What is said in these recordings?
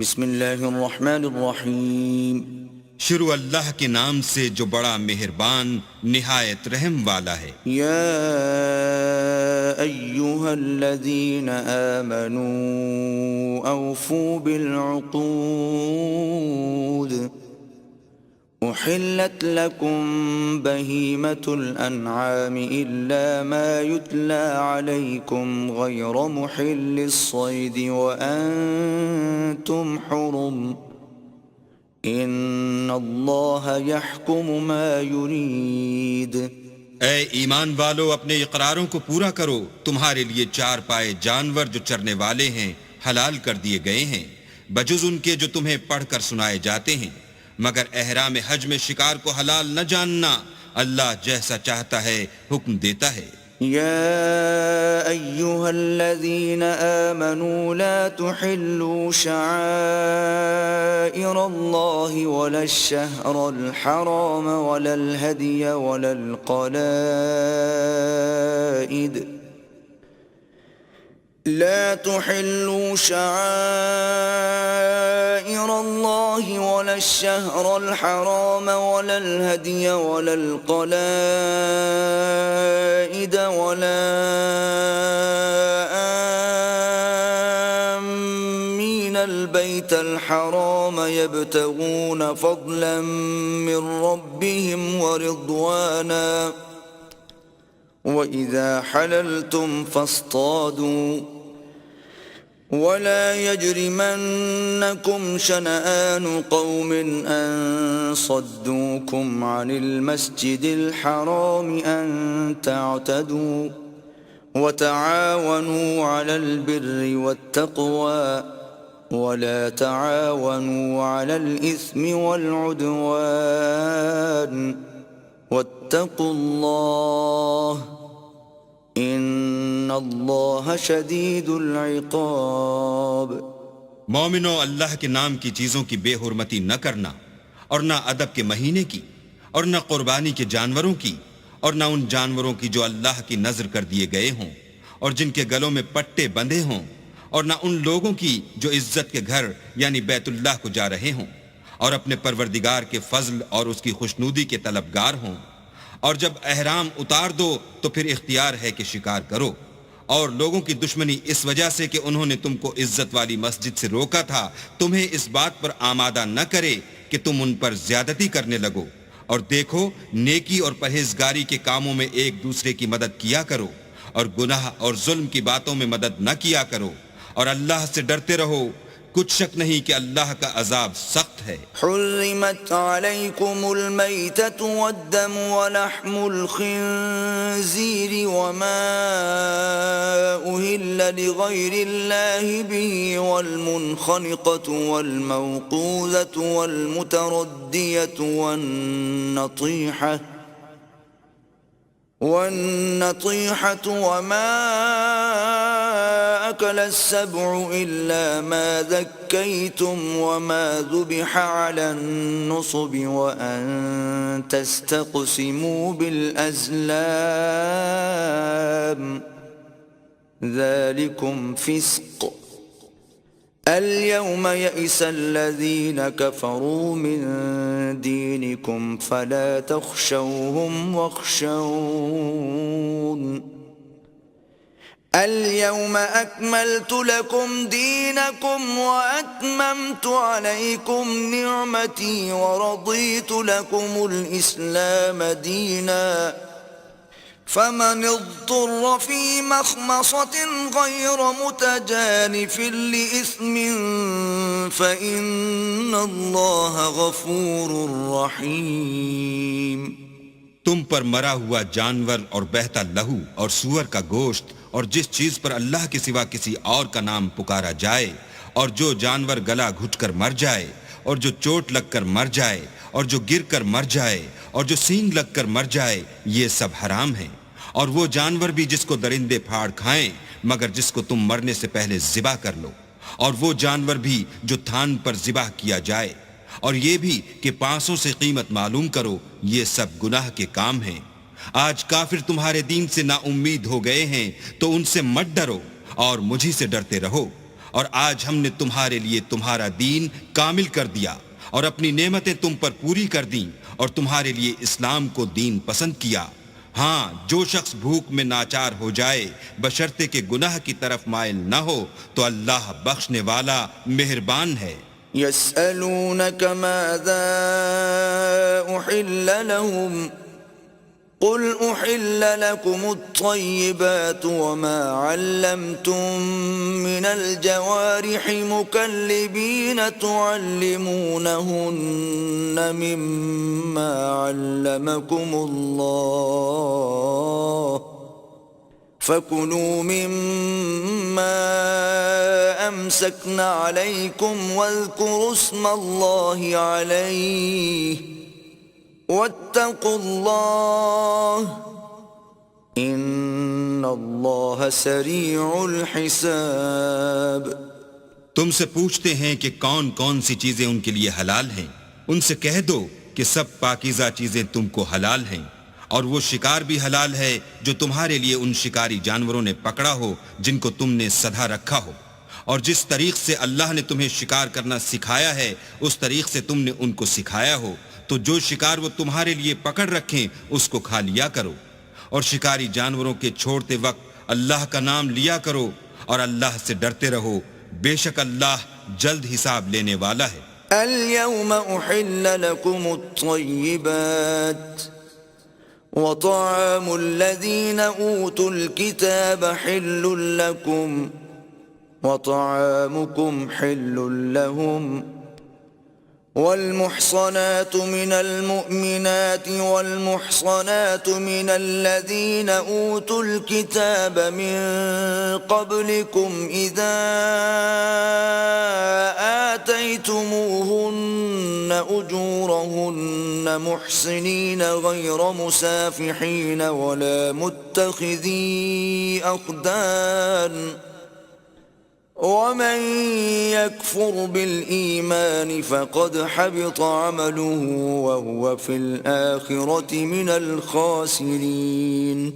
بسم اللہ الرحمن الرحیم شروع اللہ کے نام سے جو بڑا مہربان نہایت رحم والا ہے۔ یا ایہا الذین آمنوا اوفوا بالعقود احلت لکم بہیمۃ الانعام الا ما یتلی علیکم غیر محل الصید وانتم حرم ان اللہ یحکم ما یرید۔ اے ایمان والو، اپنے اقراروں کو پورا کرو۔ تمہارے لیے چار پائے جانور جو چرنے والے ہیں حلال کر دیے گئے ہیں، بجز ان کے جو تمہیں پڑھ کر سنائے جاتے ہیں، مگر احرام حج میں شکار کو حلال نہ جاننا۔ اللہ جیسا چاہتا ہے حکم دیتا ہے۔ يا أيها الذين آمنوا لا تحلوا شعائر الله ولا الشهر الحرام ولا الهدي ولا القلائد لا تحلوا شعائر الله ولا الشهر الحرام ولا الهدي ولا القلائد ولا آمين البيت الحرام يبتغون فضلا من ربهم ورضوانا وإذا حللتم فاصطادوا ولا يجرمنكم شنآن قوم أن صدوكم عن المسجد الحرام أن تعتدوا وتعاونوا على البر والتقوى ولا تعاونوا على الإثم والعدوان واتقوا الله ان اللہ شدید العقاب۔ مومنو، اللہ کے نام کی چیزوں کی بے حرمتی نہ کرنا، اور نہ ادب کے مہینے کی، اور نہ قربانی کے جانوروں کی، اور نہ ان جانوروں کی جو اللہ کی نذر کر دیے گئے ہوں اور جن کے گلوں میں پٹے بندھے ہوں، اور نہ ان لوگوں کی جو عزت کے گھر یعنی بیت اللہ کو جا رہے ہوں اور اپنے پروردگار کے فضل اور اس کی خوشنودی کے طلبگار ہوں۔ اور جب احرام اتار دو تو پھر اختیار ہے کہ شکار کرو، اور لوگوں کی دشمنی اس وجہ سے کہ انہوں نے تم کو عزت والی مسجد سے روکا تھا تمہیں اس بات پر آمادہ نہ کرے کہ تم ان پر زیادتی کرنے لگو۔ اور دیکھو، نیکی اور پرہیزگاری کے کاموں میں ایک دوسرے کی مدد کیا کرو، اور گناہ اور ظلم کی باتوں میں مدد نہ کیا کرو، اور اللہ سے ڈرتے رہو۔ کچھ شک نہیں کہ اللہ کا عذاب سخت ہے۔ حرمت علیکم المیتۃ والدم ولحم الخنزیر وما أهل لغیر اللہ به والمنخنقۃ والموقوذۃ والمتردیۃ والنطیحة وما أكل السبع إلا ما ذكيتم وما ذبح على النصب وأن تستقسموا بالأزلام ذلكم فسق۔ اليوم يئس الذين كفروا من دينكم فلا تخشوهم واخشون اليوم أكملت لكم دينكم وأتممت عليكم نعمتي ورضيت لكم الإسلام دينا فمن اضطر في مخمصة غير متجانف لإثم فإن الله غفور رحيم۔ تم پر مرا ہوا جانور اور بہتا لہو اور سور کا گوشت اور جس چیز پر اللہ کے سوا کسی اور کا نام پکارا جائے، اور جو جانور گلا گھٹ کر مر جائے، اور جو چوٹ لگ کر مر جائے، اور جو گر کر مر جائے، اور جو سینگ لگ کر مر جائے، یہ سب حرام ہیں۔ اور وہ جانور بھی جس کو درندے پھاڑ کھائیں مگر جس کو تم مرنے سے پہلے ذبح کر لو، اور وہ جانور بھی جو تھان پر ذبح کیا جائے، اور یہ بھی کہ پانسوں سے قیمت معلوم کرو، یہ سب گناہ کے کام ہیں۔ آج کافر تمہارے دین سے نا امید ہو گئے ہیں تو ان سے مت ڈرو اور مجھی سے ڈرتے رہو، اور آج ہم نے تمہارے لیے تمہارا دین کامل کر دیا اور اپنی نعمتیں تم پر پوری کر دیں اور تمہارے لیے اسلام کو دین پسند کیا. ہاں، جو شخص بھوک میں ناچار ہو جائے بشرطے کہ گناہ کی طرف مائل نہ ہو تو اللہ بخشنے والا مہربان ہے. يسألونك ماذا أحل لهم قل أحل لكم الطيبات وما علمتم من الجوارح مكلبين تعلمونهن مما علمكم الله فكلوا مما أمسكنا عليكم واذكروا اسم الله عليه واتقوا الله ان اللہ سریع الحساب. تم سے پوچھتے ہیں کہ کون کون سی چیزیں ان کے لیے حلال ہیں. ان سے کہہ دو کہ سب پاکیزہ چیزیں تم کو حلال ہیں اور وہ شکار بھی حلال ہے جو تمہارے لیے ان شکاری جانوروں نے پکڑا ہو جن کو تم نے سدھا رکھا ہو، اور جس طریق سے اللہ نے تمہیں شکار کرنا سکھایا ہے اس طریق سے تم نے ان کو سکھایا ہو، تو جو شکار وہ تمہارے لیے پکڑ رکھیں اس کو کھا لیا کرو، اور شکاری جانوروں کے چھوڑتے وقت اللہ کا نام لیا کرو اور اللہ سے ڈرتے رہو، بے شک اللہ جلد حساب لینے والا ہے. اليوم احل لكم الطيبات وطعام الذين اوتوا الكتاب حل لكم وطعامكم حل لهم والمحصنات من المؤمنات والمحصنات من الذين أوتوا الكتاب من قبلكم إذا آتيتموهن أجورهن محصنين غير مسافحين ولا متخذي أخدان ومن يكفر بالإيمان فقد حبط عمله وهو في الآخرة من الخاسرين.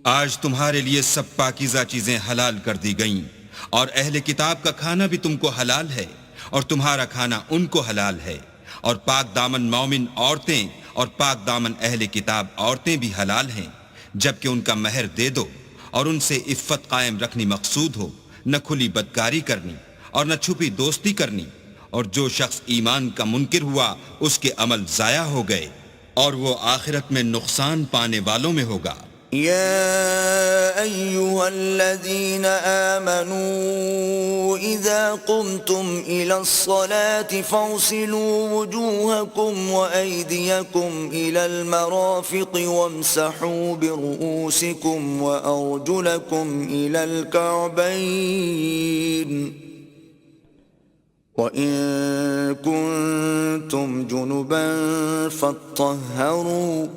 آج تمہارے لیے سب پاکیزہ چیزیں حلال کر دی گئیں اور اہل کتاب کا کھانا بھی تم کو حلال ہے اور تمہارا کھانا ان کو حلال ہے، اور پاک دامن مومن عورتیں اور پاک دامن اہل کتاب عورتیں بھی حلال ہیں جبکہ ان کا مہر دے دو اور ان سے عفت قائم رکھنی مقصود ہو، نہ کھلی بدکاری کرنی اور نہ چھپی دوستی کرنی، اور جو شخص ایمان کا منکر ہوا اس کے عمل ضائع ہو گئے اور وہ آخرت میں نقصان پانے والوں میں ہوگا. يا أيها الذين آمنوا إذا قمتم إلى الصلاة فاغسلوا وجوهكم وأيديكم إلى المرافق وامسحوا برؤوسكم وأرجلكم إلى الكعبين وإن كنتم جنبا فاطهروا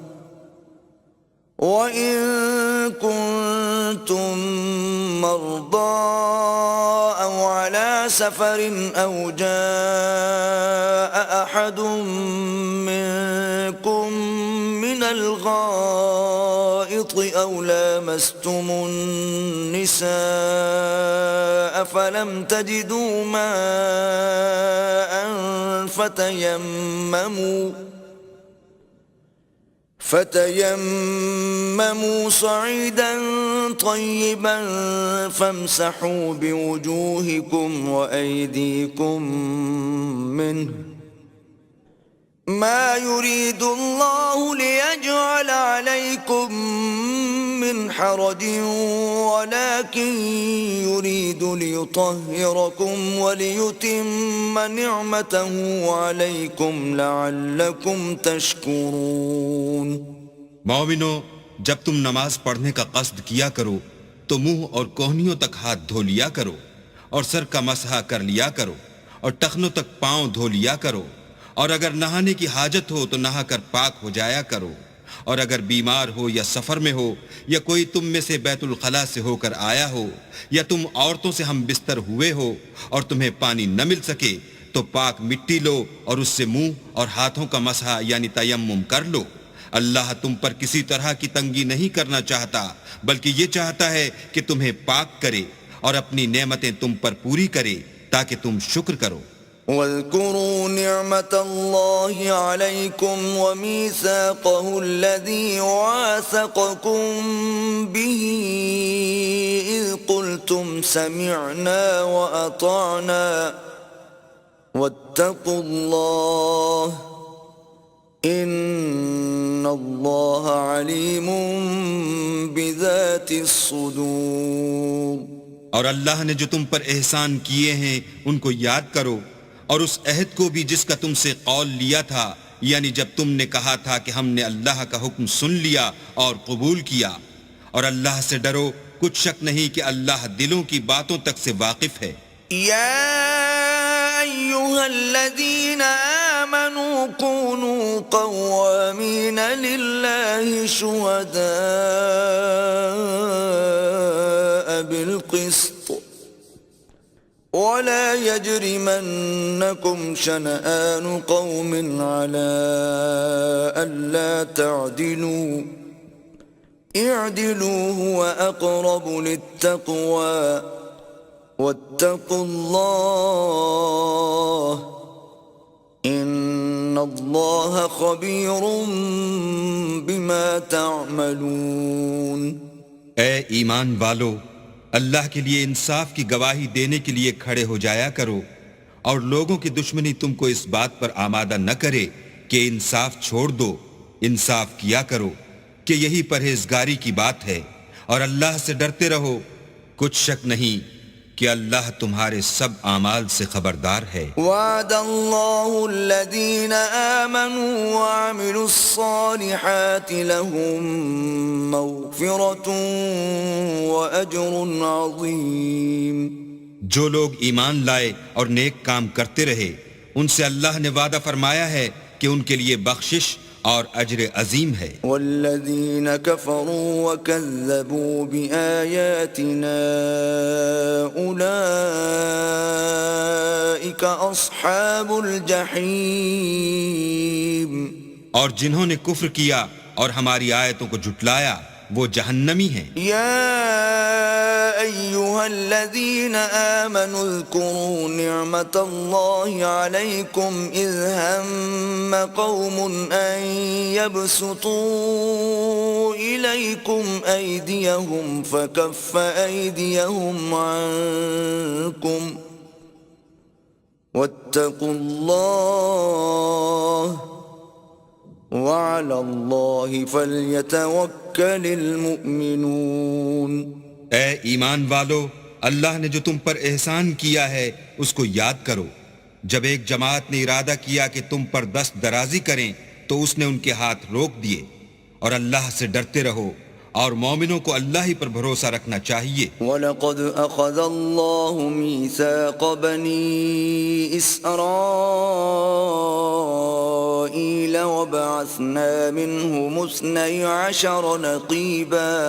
وَإِن كُنتُم مَّرْضَىٰ أَوْ عَلَىٰ سَفَرٍ أَوْ جَاءَ أَحَدٌ مِّنكُم مِّنَ الْغَائِطِ أَوْ لَامَسْتُمُ النِّسَاءَ فَلَمْ تَجِدُوا مَاءً فتيمموا صعيدا طيبا فامسحوا بوجوهكم وأيديكم منه ما يريد الله ليجعل عليكم من حرج ولكن يريد ليطهركم وليتم نعمته عليكم لعلكم تشكرون. مومنو، جب تم نماز پڑھنے کا قصد کیا کرو تو منہ اور کوہنیوں تک ہاتھ دھو لیا کرو اور سر کا مسح کر لیا کرو اور ٹخنوں تک پاؤں دھو لیا کرو، اور اگر نہانے کی حاجت ہو تو نہا کر پاک ہو جایا کرو، اور اگر بیمار ہو یا سفر میں ہو یا کوئی تم میں سے بیت الخلاء سے ہو کر آیا ہو یا تم عورتوں سے ہم بستر ہوئے ہو اور تمہیں پانی نہ مل سکے تو پاک مٹی لو اور اس سے منہ اور ہاتھوں کا مسح یعنی تیمم کر لو. اللہ تم پر کسی طرح کی تنگی نہیں کرنا چاہتا بلکہ یہ چاہتا ہے کہ تمہیں پاک کرے، اور اپنی نعمتیں تم پر پوری کرے تاکہ تم شکر کرو۔ واذكروا نعمة الله عليكم وميثاقه الذي واثقكم به إذ قلتم سمعنا وأطعنا واتقوا الله إن الله عليم بذات الصدور۔ اور اللہ نے جو تم پر احسان کیے ہیں ان کو یاد کرو، اور اس عہد کو بھی جس کا تم سے قول لیا تھا، یعنی جب تم نے کہا تھا کہ ہم نے اللہ کا حکم سن لیا اور قبول کیا، اور اللہ سے ڈرو، کچھ شک نہیں کہ اللہ دلوں کی باتوں تک سے واقف ہے۔ يا أيها الذين آمنوا كونوا قوامين لله شهداء بالقسط ولا يجرمنكم شنآن قوم على ألا تعدلوا اعدلوا هو أقرب للتقوى واتقوا الله ان اللہ خبیر بما تعملون۔ اے ایمان والو، اللہ کے لیے انصاف کی گواہی دینے کے لیے کھڑے ہو جایا کرو، اور لوگوں کی دشمنی تم کو اس بات پر آمادہ نہ کرے کہ انصاف چھوڑ دو، انصاف کیا کرو کہ یہی پرہیزگاری کی بات ہے، اور اللہ سے ڈرتے رہو، کچھ شک نہیں کہ اللہ تمہارے سب اعمال سے خبردار ہے۔ وعد اللہ الذین آمنوا وعملوا الصالحات لهم مغفرۃ واجر عظیم۔ جو لوگ ایمان لائے اور نیک کام کرتے رہے، ان سے اللہ نے وعدہ فرمایا ہے کہ ان کے لیے بخشش اور اجر عظیم ہے۔ والذین کفروا وکذبوا بآیاتنا اولئک اصحاب الجحیم۔ اور جنہوں نے کفر کیا اور ہماری آیتوں کو جھٹلایا وہ جہنمی ہیں۔ یا ایہا الذین آمنوا اذکروا نعمت اللہ علیکم اذ ہم قوم ان یبسطوا الیکم ایدیہم فکف ایدیہم عنکم واتقوا اللہ وعلى الله فليتوكل المؤمنون۔ اے ایمان والو، اللہ نے جو تم پر احسان کیا ہے اس کو یاد کرو۔ جب ایک جماعت نے ارادہ کیا کہ تم پر دست درازی کریں تو اس نے ان کے ہاتھ روک دیے، اور اللہ سے ڈرتے رہو، اور مومنوں کو اللہ ہی پر بھروسہ رکھنا چاہیے۔ وَلَقَدْ أَخَذَ اللَّهُ مِيثَاقَ بَنِي إِسْرَائِيلَ وَبَعَثْنَا مِنْهُمُ 12 نَقِيبًا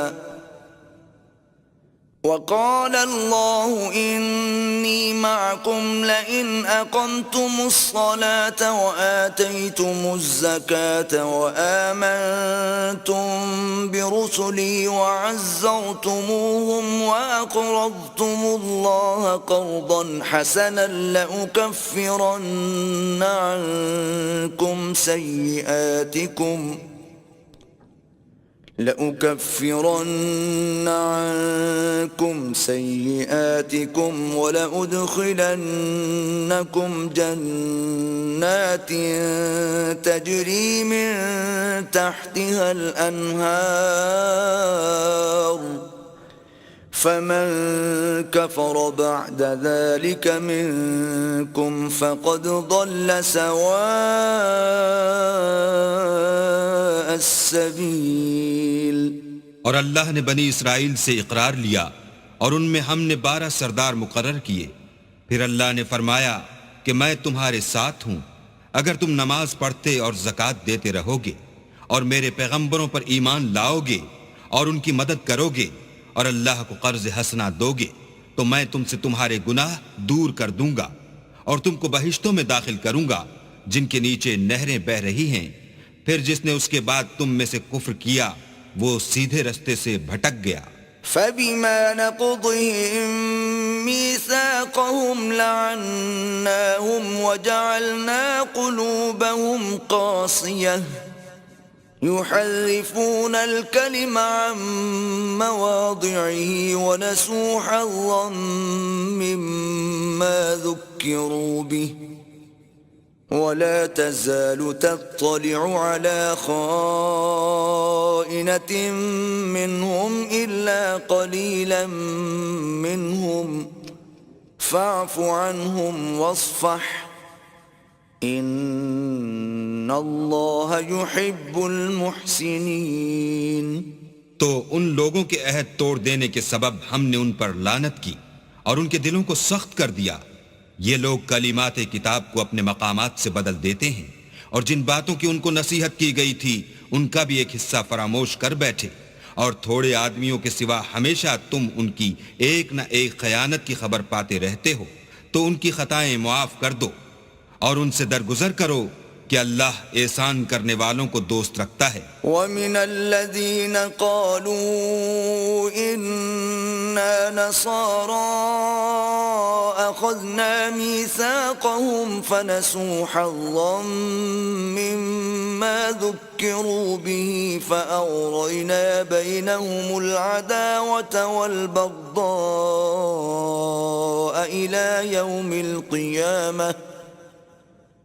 وقال الله إني معكم لئن أقمتم الصلاة وآتيتم الزكاة وآمنتم برسلي وعزرتموهم وأقرضتم الله قرضا حسنا لأكفرن عنكم سيئاتكم ولأدخلنكم جنات تجري من تحتها الأنهار فمن كفر بعد ذلك منكم فقد ضل سواء السبيل۔ اور اللہ نے بنی اسرائیل سے اقرار لیا اور ان میں ہم نے 12 سردار مقرر کیے۔ پھر اللہ نے فرمایا کہ میں تمہارے ساتھ ہوں اگر تم نماز پڑھتے اور زکوٰۃ دیتے رہو گے اور میرے پیغمبروں پر ایمان لاؤ گے اور ان کی مدد کرو گے اور اللہ کو قرض حسنہ دو گے تو میں تم سے تمہارے گناہ دور کر دوں گا اور تم کو بہشتوں میں داخل کروں گا جن کے نیچے نہریں بہہ رہی ہیں۔ پھر جس نے اس کے بعد تم میں سے کفر کیا وہ سیدھے رستے سے بھٹک گیا۔ فَبِمَا نَقْضِهِم ميثاقهم لعناهم وجعلنا قلوبهم قاسية يحرفون الكلم عن مواضعه ونسوا حظا مما ذكروا به ولا تزال تطلع على خائنة منهم إلا قليلا منهم فاعف عنهم واصفح ان اللہ يحب المحسنین۔ تو ان لوگوں کے عہد توڑ دینے کے سبب ہم نے ان پر لعنت کی اور ان کے دلوں کو سخت کر دیا۔ یہ لوگ کلمات کتاب کو اپنے مقامات سے بدل دیتے ہیں اور جن باتوں کی ان کو نصیحت کی گئی تھی ان کا بھی ایک حصہ فراموش کر بیٹھے، اور تھوڑے آدمیوں کے سوا ہمیشہ تم ان کی ایک نہ ایک خیانت کی خبر پاتے رہتے ہو، تو ان کی خطائیں معاف کر دو اور ان سے درگزر کرو کہ اللہ احسان کرنے والوں کو دوست رکھتا ہے۔ وَمِنَ الَّذِينَ قَالُوا إِنَّا نَصَارَىٰ أَخَذْنَا مِيثَاقَهُمْ فَنَسُوا حَظًّا مِّمَّا ذُكِّرُوا بِهِ فَأَغْرَيْنَا بَيْنَهُمُ الْعَدَاوَةَ وَالْبَغْضَاءَ إِلَىٰ يَوْمِ الْقِيَامَةِ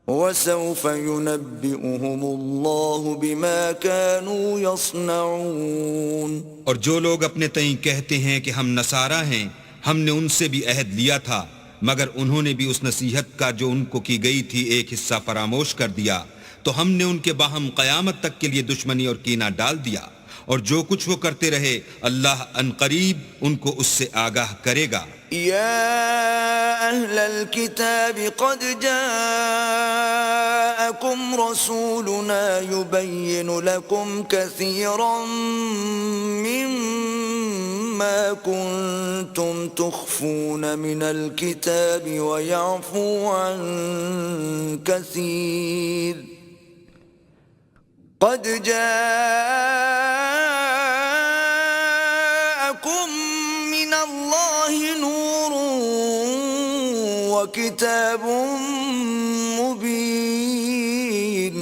وَسَوْفَ يُنَبِّئُهُمُ اللَّهُ بِمَا كَانُوا يَصْنَعُونَ۔ اور جو لوگ اپنے تئیں کہتے ہیں کہ ہم نصارہ ہیں، ہم نے ان سے بھی عہد لیا تھا، مگر انہوں نے بھی اس نصیحت کا جو ان کو کی گئی تھی ایک حصہ فراموش کر دیا، تو ہم نے ان کے باہم قیامت تک کے لیے دشمنی اور کینہ ڈال دیا، اور جو کچھ وہ کرتے رہے اللہ عنقریب ان کو اس سے آگاہ کرے گا۔ يا أهل الكتاب قد جاءكم رسولنا يبين لكم كثيرا مما كنتم تخفون من الكتاب ويعفو عن كثير قد جاءكم من الله نور وكتاب مبين۔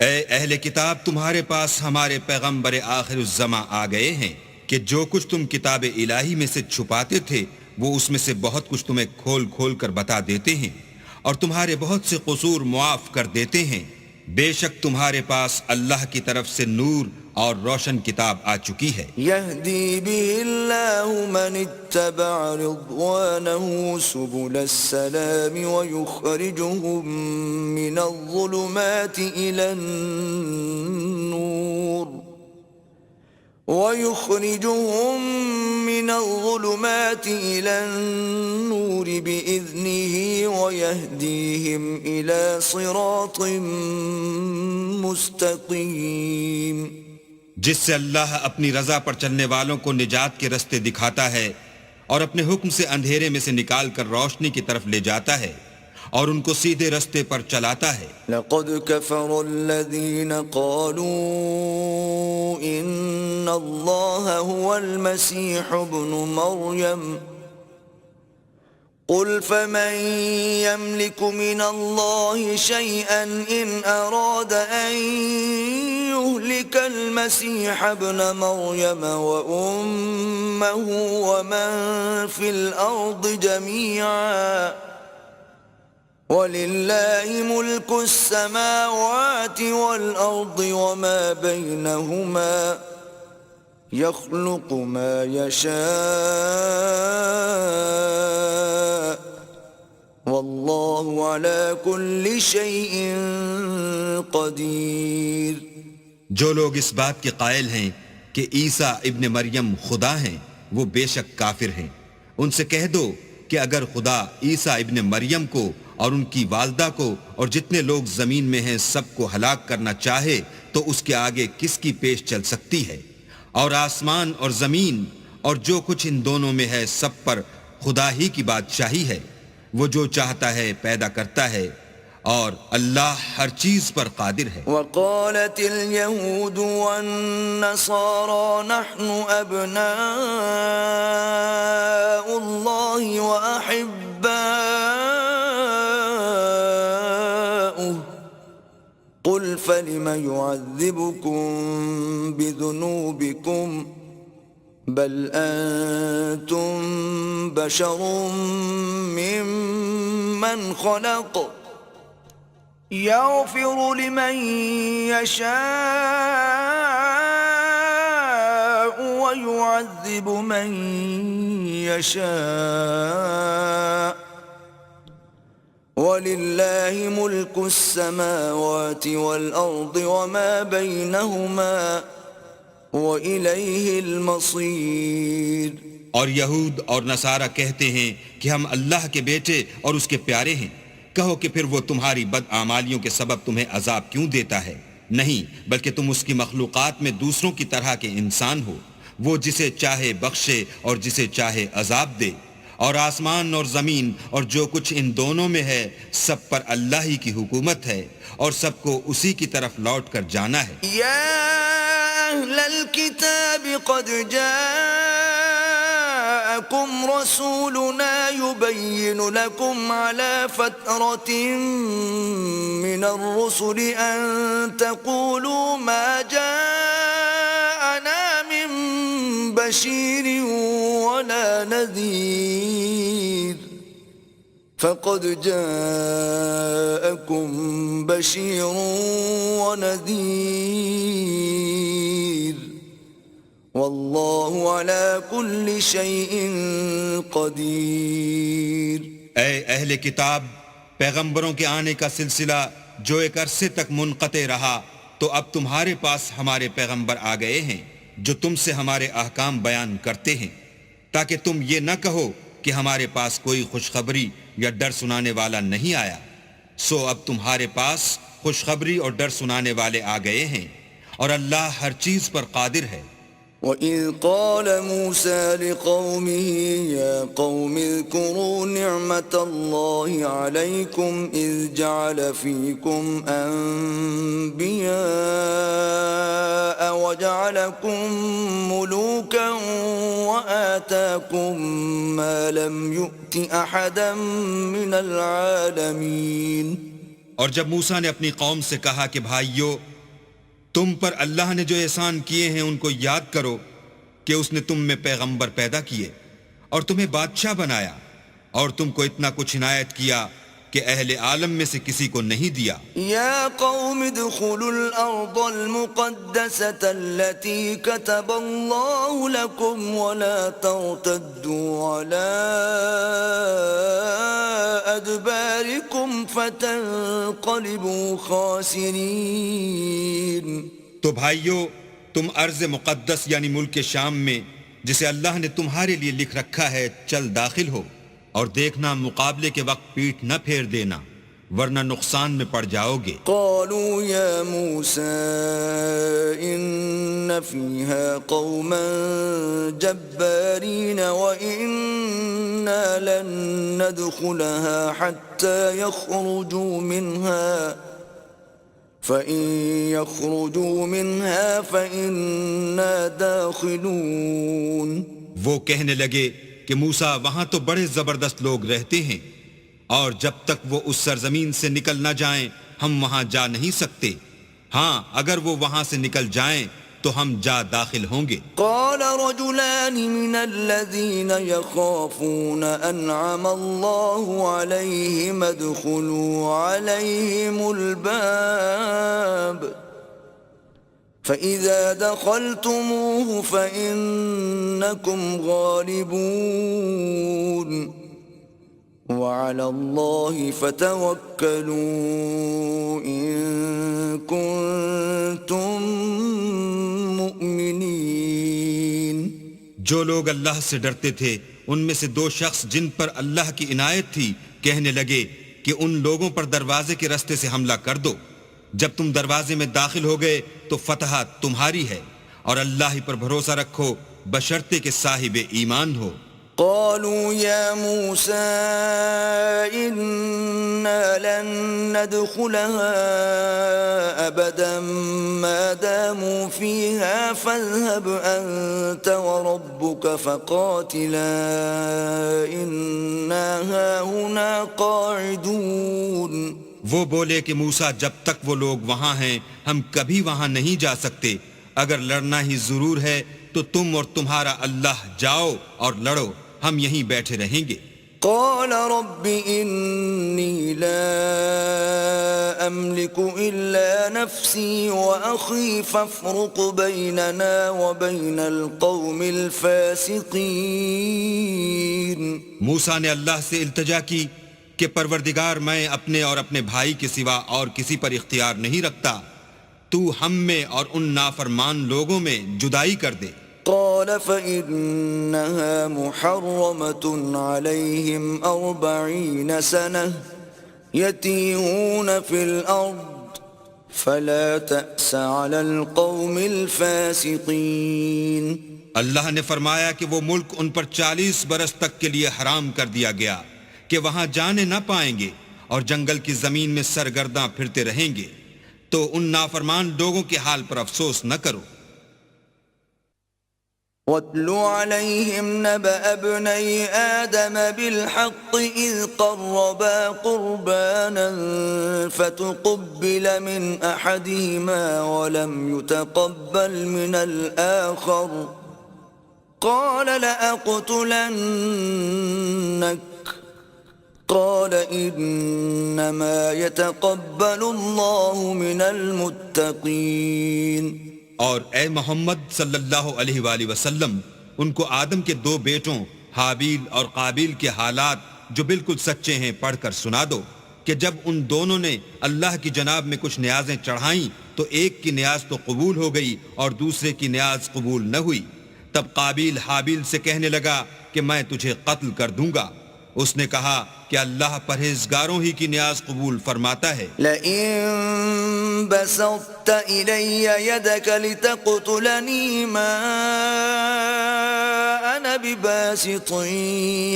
اے اہل کتاب، تمہارے پاس ہمارے پیغمبر آخر الزماں آ گئے ہیں کہ جو کچھ تم کتاب الہی میں سے چھپاتے تھے وہ اس میں سے بہت کچھ تمہیں کھول کھول کر بتا دیتے ہیں اور تمہارے بہت سے قصور معاف کر دیتے ہیں۔ بے شک تمہارے پاس اللہ کی طرف سے نور اور روشن کتاب آ چکی ہے۔ يهدي به الله من اتبع رضوانه سبل السلام ويخرجهم من الظلمات إلى النور بإذنه ويهديهم إلى صراط مستقيم۔ جس سے اللہ اپنی رضا پر چلنے والوں کو نجات کے رستے دکھاتا ہے اور اپنے حکم سے اندھیرے میں سے نکال کر روشنی کی طرف لے جاتا ہے اور ان کو سیدھے رستے پر چلاتا ہے۔ لقد كفر الذين قالوا إن الله هو المسيح ابن مريم قل فمن يملك من الله شيئا إن أراد أن يهلك المسيح ابن مريم وأمه ومن في الأرض جميعا وَلِلَّهِ مُلْكُ السَّمَاوَاتِ وَالْأَرْضِ وَمَا بَيْنَهُمَا يَخْلُقُ مَا يَشَاءُ وَاللَّهُ عَلَى كُلِّ شَيْءٍ قَدِيرٌ۔ جو لوگ اس بات کے قائل ہیں کہ عیسیٰ ابن مریم خدا ہیں وہ بے شک کافر ہیں۔ ان سے کہہ دو کہ اگر خدا عیسیٰ ابن مریم کو اور ان کی والدہ کو اور جتنے لوگ زمین میں ہیں سب کو ہلاک کرنا چاہے تو اس کے آگے کس کی پیش چل سکتی ہے؟ اور آسمان اور زمین اور جو کچھ ان دونوں میں ہے سب پر خدا ہی کی بادشاہی ہے۔ وہ جو چاہتا ہے پیدا کرتا ہے اور اللہ ہر چیز پر قادر ہے۔ وقالت اليهود والنصارى نحن أبناء الله وأحباؤه أحباؤه قل فلم يعذبكم بذنوبكم بل أنتم بشر ممن خلق يغفر لمن يشاء ويعذب من يشاء وَلِلَّهِ مُلْكُ السَّمَاوَاتِ وَالْأَرْضِ وَمَا بَيْنَهُمَا وَإِلَيْهِ الْمَصِيرُ۔ اور یہود اور نصارہ کہتے ہیں کہ ہم اللہ کے بیٹے اور اس کے پیارے ہیں۔ کہو کہ پھر وہ تمہاری بدعمالیوں کے سبب تمہیں عذاب کیوں دیتا ہے؟ نہیں، بلکہ تم اس کی مخلوقات میں دوسروں کی طرح کے انسان ہو۔ وہ جسے چاہے بخشے اور جسے چاہے عذاب دے۔ اور آسمان اور زمین اور جو کچھ ان دونوں میں ہے سب پر اللہ ہی کی حکومت ہے اور سب کو اسی کی طرف لوٹ کر جانا ہے۔ یا اہل الکتاب قد جاءکم رسولنا یبین لکم علی فترة من الرسل ان تقولوا ما جاءنا من بشیر ولا نذیر فقد جاءكم بشير ونذير والله على كل شيء قدير۔ اے اہل کتاب، پیغمبروں کے آنے کا سلسلہ جو ایک عرصے تک منقطع رہا تو اب تمہارے پاس ہمارے پیغمبر آ گئے ہیں جو تم سے ہمارے احکام بیان کرتے ہیں، تاکہ تم یہ نہ کہو کہ ہمارے پاس کوئی خوشخبری یا ڈر سنانے والا نہیں آیا۔ سو اب تمہارے پاس خوشخبری اور ڈر سنانے والے آ گئے ہیں، اور اللہ ہر چیز پر قادر ہے۔ وَإِذْ قَالَ مُوسَى لِقَوْمِهِ يَا قَوْمِ اذْكُرُوا نِعْمَةَ اللَّهِ عَلَيْكُمْ إِذْ جَعَلَ فِيكُمْ أَنْبِيَاءَ وَجَعَلَكُمْ مُلُوكًا وَآتَاكُمْ مَا لَمْ يُؤْتِ أَحَدًا مِنَ الْعَالَمِينَ۔ اور جب موسیٰ نے اپنی قوم سے کہا کہ بھائیو، تم پر اللہ نے جو احسان کیے ہیں ان کو یاد کرو کہ اس نے تم میں پیغمبر پیدا کیے اور تمہیں بادشاہ بنایا اور تم کو اتنا کچھ عنایت کیا کہ اہل عالم میں سے کسی کو نہیں دیا۔ یا قوم ادخلوا الارض المقدسة التي كتب اللہ لكم ولا ترتدوا على ادباركم فتنقلبوا خاسرین۔ تو بھائیو، تم ارض مقدس یعنی ملک شام میں جسے اللہ نے تمہارے لیے لکھ رکھا ہے چل داخل ہو، اور دیکھنا مقابلے کے وقت پیٹھ نہ پھیر دینا ورنہ نقصان میں پڑ جاؤ گے۔ قالوا یا موسیٰ ان فیہا قوما جبارین وإنا لن ندخلها حتى يخرجوا منها فإن يخرجوا منها فإنا داخلون۔ وہ کہنے لگے کہ موسیٰ وہاں تو بڑے زبردست لوگ رہتے ہیں، اور جب تک وہ اس سرزمین سے نکل نہ جائیں ہم وہاں جا نہیں سکتے، ہاں اگر وہ وہاں سے نکل جائیں تو ہم جا داخل ہوں گے۔ قال رجلان من الذين يخافون انعم الله عليهم ادخلوا عليهم الباب فإذا دخلتموه فإنكم غالبون وعلى الله فتوكلوا إن كنتم مؤمنين۔ جو لوگ اللہ سے ڈرتے تھے ان میں سے دو شخص جن پر اللہ کی عنایت تھی کہنے لگے کہ ان لوگوں پر دروازے کے راستے سے حملہ کر دو، جب تم دروازے میں داخل ہو گئے تو فتح تمہاری ہے، اور اللہ ہی پر بھروسہ رکھو بشرطے کہ صاحب ایمان ہو۔ قالوا يا موسى إنا لن ندخلها أبدا ما داموا فيها فاذهب أنت وربك فقاتلا إنا هاهنا قاعدون وہ بولے کہ موسیٰ جب تک وہ لوگ وہاں ہیں ہم کبھی وہاں نہیں جا سکتے، اگر لڑنا ہی ضرور ہے تو تم اور تمہارا اللہ جاؤ اور لڑو، ہم یہیں بیٹھے رہیں گے۔ قال رب إني لا أملك إلا نفسي وأخي فافرق بيننا وبين القوم الفاسقين۔ موسیٰ نے اللہ سے التجا کی کہ پروردگار میں اپنے اور اپنے بھائی کے سوا اور کسی پر اختیار نہیں رکھتا، تو ہم میں اور ان نافرمان لوگوں میں جدائی کر دے۔ قال فإنها محرمة عليهم 40 سنة يتيهون في الأرض فلا تأس على القوم الفاسقين۔ اللہ نے فرمایا کہ وہ ملک ان پر 40 برس تک کے لیے حرام کر دیا گیا کہ وہاں جانے نہ پائیں گے اور جنگل کی زمین میں سرگرداں پھرتے رہیں گے، تو ان نافرمان لوگوں کے حال پر افسوس نہ کرو۔ وَاتْلُ عَلَيْهِمْ نَبَأَ ابْنَيْ آدَمَ بِالْحَقِّ إِذْ قَرَّبَا قُرْبَانًا فَتُقُبِّلَ مِنْ أَحَدِهِمَا وَلَمْ يُتَقَبَّلْ مِنَ الْآخَرِ قَالَ لَأَقْتُلَنَّكَ قَالَ إِنَّمَا يَتَقَبَّلُ اللَّهُ مِنَ الْمُتَّقِينَ۔ اور اے محمد صلی اللہ علیہ وآلہ وسلم ان کو آدم کے 2 بیٹوں حابیل اور قابیل کے حالات جو بالکل سچے ہیں پڑھ کر سنا دو کہ جب ان دونوں نے اللہ کی جناب میں کچھ نیازیں چڑھائیں تو ایک کی نیاز تو قبول ہو گئی اور دوسرے کی نیاز قبول نہ ہوئی، تب قابیل حابیل سے کہنے لگا کہ میں تجھے قتل کر دوں گا، اس نے کہا کہ اللہ پرہیزگاروں ہی کی نیاز قبول فرماتا ہے۔ لئن بسطت إلي يدك لتقتلني ما أنا بباسط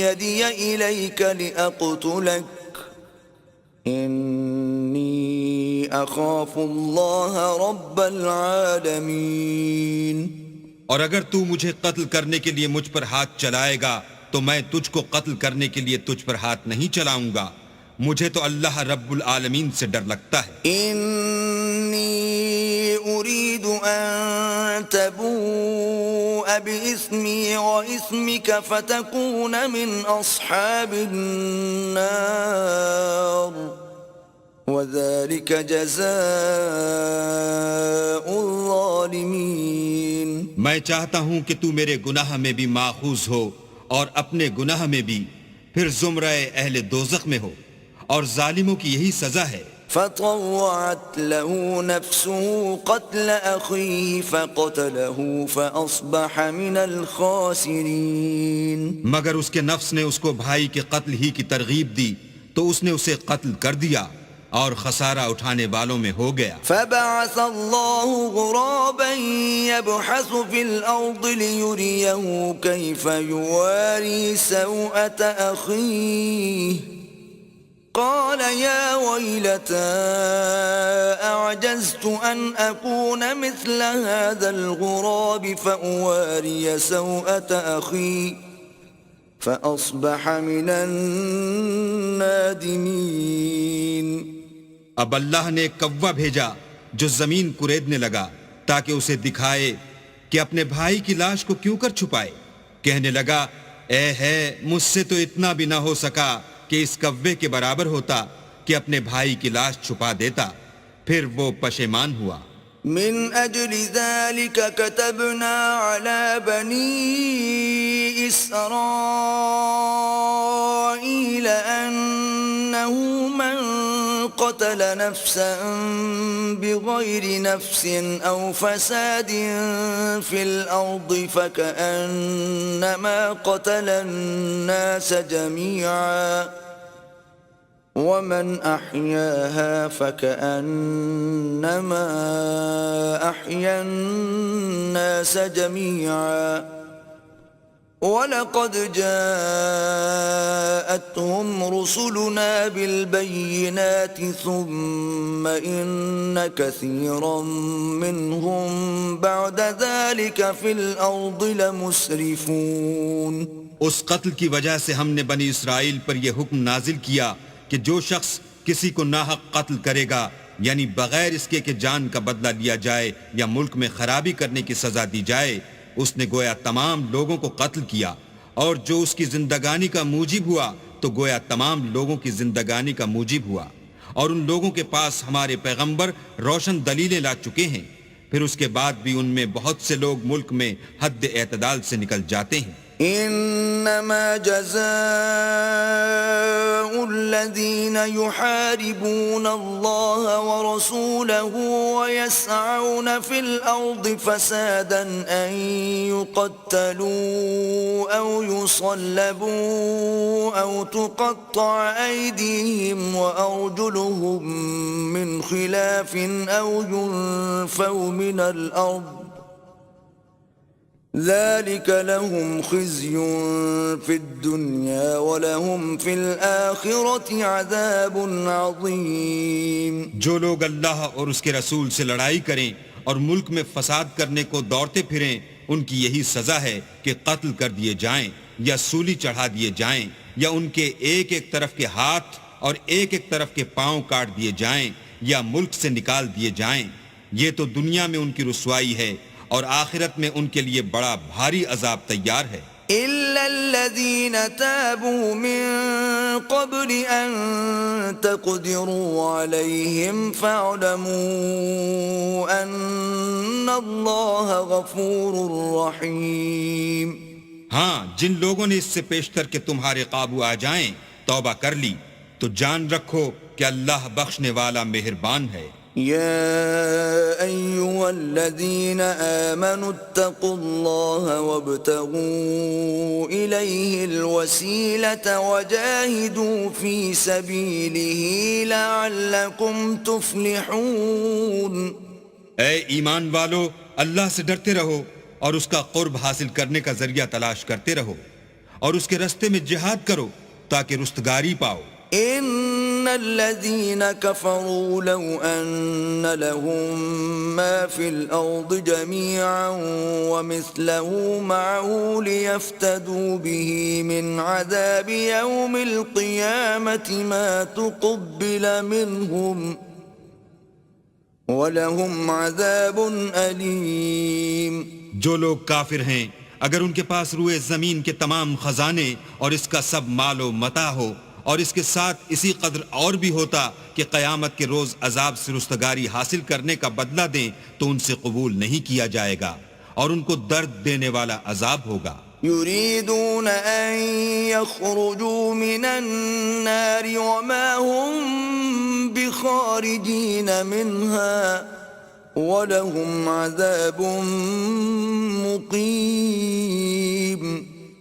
يدي إليك لأقتلك إني أخاف الله رب العالمين۔ اور اگر تو مجھے قتل کرنے کے لیے مجھ پر ہاتھ چلائے گا تو میں تجھ کو قتل کرنے کے لیے تجھ پر ہاتھ نہیں چلاؤں گا، مجھے تو اللہ رب العالمین سے ڈر لگتا ہے۔ انی اريد ان تبوء باسمی واسمک فتکون من اصحاب النار وذلك جزاء الظالمین۔ میں چاہتا ہوں کہ تو میرے گناہ میں بھی ماخوذ ہو اور اپنے گناہ میں بھی، پھر زمرہ اہل دوزخ میں ہو، اور ظالموں کی یہی سزا ہے۔ فطوعت له نفسه قتل أخيه فقتله فأصبح من الخاسرين۔ مگر اس کے نفس نے اس کو بھائی کے قتل ہی کی ترغیب دی تو اس نے اسے قتل کر دیا اور خسارہ اٹھانے والوں میں ہو گیا۔ فبعث الله غرابا يبحث في الأرض ليريه كيف يواري سوءة أخيه قال يا ويلتى أعجزت أن أكون مثل هذا الغراب فأواري سوءة أخي فأصبح من النادمين۔ اب اللہ نے ایک کوا بھیجا جو زمین کریدنے لگا تاکہ اسے دکھائے کہ اپنے بھائی کی لاش کو کیوں کر چھپائے، کہنے لگا اے ہے مجھ سے تو اتنا بھی نہ ہو سکا کہ اس کوے کے برابر ہوتا کہ اپنے بھائی کی لاش چھپا دیتا، پھر وہ پشیمان ہوا۔ من اجل ذلك كتبنا على بني اسرائيل انه من قتل نفسا بغير نفس او فساد في الارض فكأنما قتل الناس جميعا ومن أحياها فكأنما أحيا الناس جميعا ولقد جاءتهم رسلنا بالبينات ثم إن كثيرا منهم بعد ذلك في الأرض لمسرفون۔ اس قتل کی وجہ سے ہم نے بنی اسرائیل پر یہ حکم نازل کیا کہ جو شخص کسی کو ناحق قتل کرے گا، یعنی بغیر اس کے کہ جان کا بدلہ لیا جائے یا ملک میں خرابی کرنے کی سزا دی جائے، اس نے گویا تمام لوگوں کو قتل کیا، اور جو اس کی زندگانی کا موجب ہوا تو گویا تمام لوگوں کی زندگانی کا موجب ہوا، اور ان لوگوں کے پاس ہمارے پیغمبر روشن دلیلیں لا چکے ہیں، پھر اس کے بعد بھی ان میں بہت سے لوگ ملک میں حد اعتدال سے نکل جاتے ہیں۔ انما جزاء الذين يحاربون الله ورسوله ويسعون في الارض فسادا ان يقتلوا او يصلبوا او تقطع ايديهم وارجلهم من خلاف او ينفوا من الارض ذلك لهم خزي في الدنيا ولهم في الآخرة عذاب عظيم۔ جو لوگ اللہ اور اس کے رسول سے لڑائی کریں اور ملک میں فساد کرنے کو دوڑتے پھریں، ان کی یہی سزا ہے کہ قتل کر دیے جائیں یا سولی چڑھا دیے جائیں، یا ان کے ایک ایک طرف کے ہاتھ اور ایک ایک طرف کے پاؤں کاٹ دیے جائیں یا ملک سے نکال دیے جائیں۔ یہ تو دنیا میں ان کی رسوائی ہے، اور آخرت میں ان کے لیے بڑا بھاری عذاب تیار ہے۔ إِلَّا الَّذِينَ تَابُوا مِن قَبْلِ أَن تَقْدِرُوا عَلَيْهِمْ فَاعْلَمُوا أَنَّ اللَّهَ غَفُورٌ رَّحِيمٌ۔ ہاں، جن لوگوں نے اس سے پیشتر کہ تمہارے قابو آ جائیں توبہ کر لی، تو جان رکھو کہ اللہ بخشنے والا مہربان ہے۔ يا أيها الذين آمنوا اتقوا الله وابتغوا إليه الوسيلة وجاهدوا في سبيله لعلكم تفلحون۔ اے ایمان والو، اللہ سے ڈرتے رہو اور اس کا قرب حاصل کرنے کا ذریعہ تلاش کرتے رہو، اور اس کے رستے میں جہاد کرو تاکہ رستگاری پاؤ۔ ان الذين كفروا لو ان لهم ما في الارض جميعا ومثله معه ليفتدوا به من عذاب يوم القيامة ما تقبل منهم ولهم عذاب أليم۔ جو لوگ کافر ہیں، اگر ان کے پاس روئے زمین کے تمام خزانے اور اس کا سب مال و متاع ہو، اور اس کے ساتھ اسی قدر اور بھی ہوتا کہ قیامت کے روز عذاب سے رستگاری حاصل کرنے کا بدلہ دیں، تو ان سے قبول نہیں کیا جائے گا، اور ان کو درد دینے والا عذاب ہوگا۔ يريدون أن يخرجوا من النار وما هم بخارجين منها ولهم عذاب مقيم۔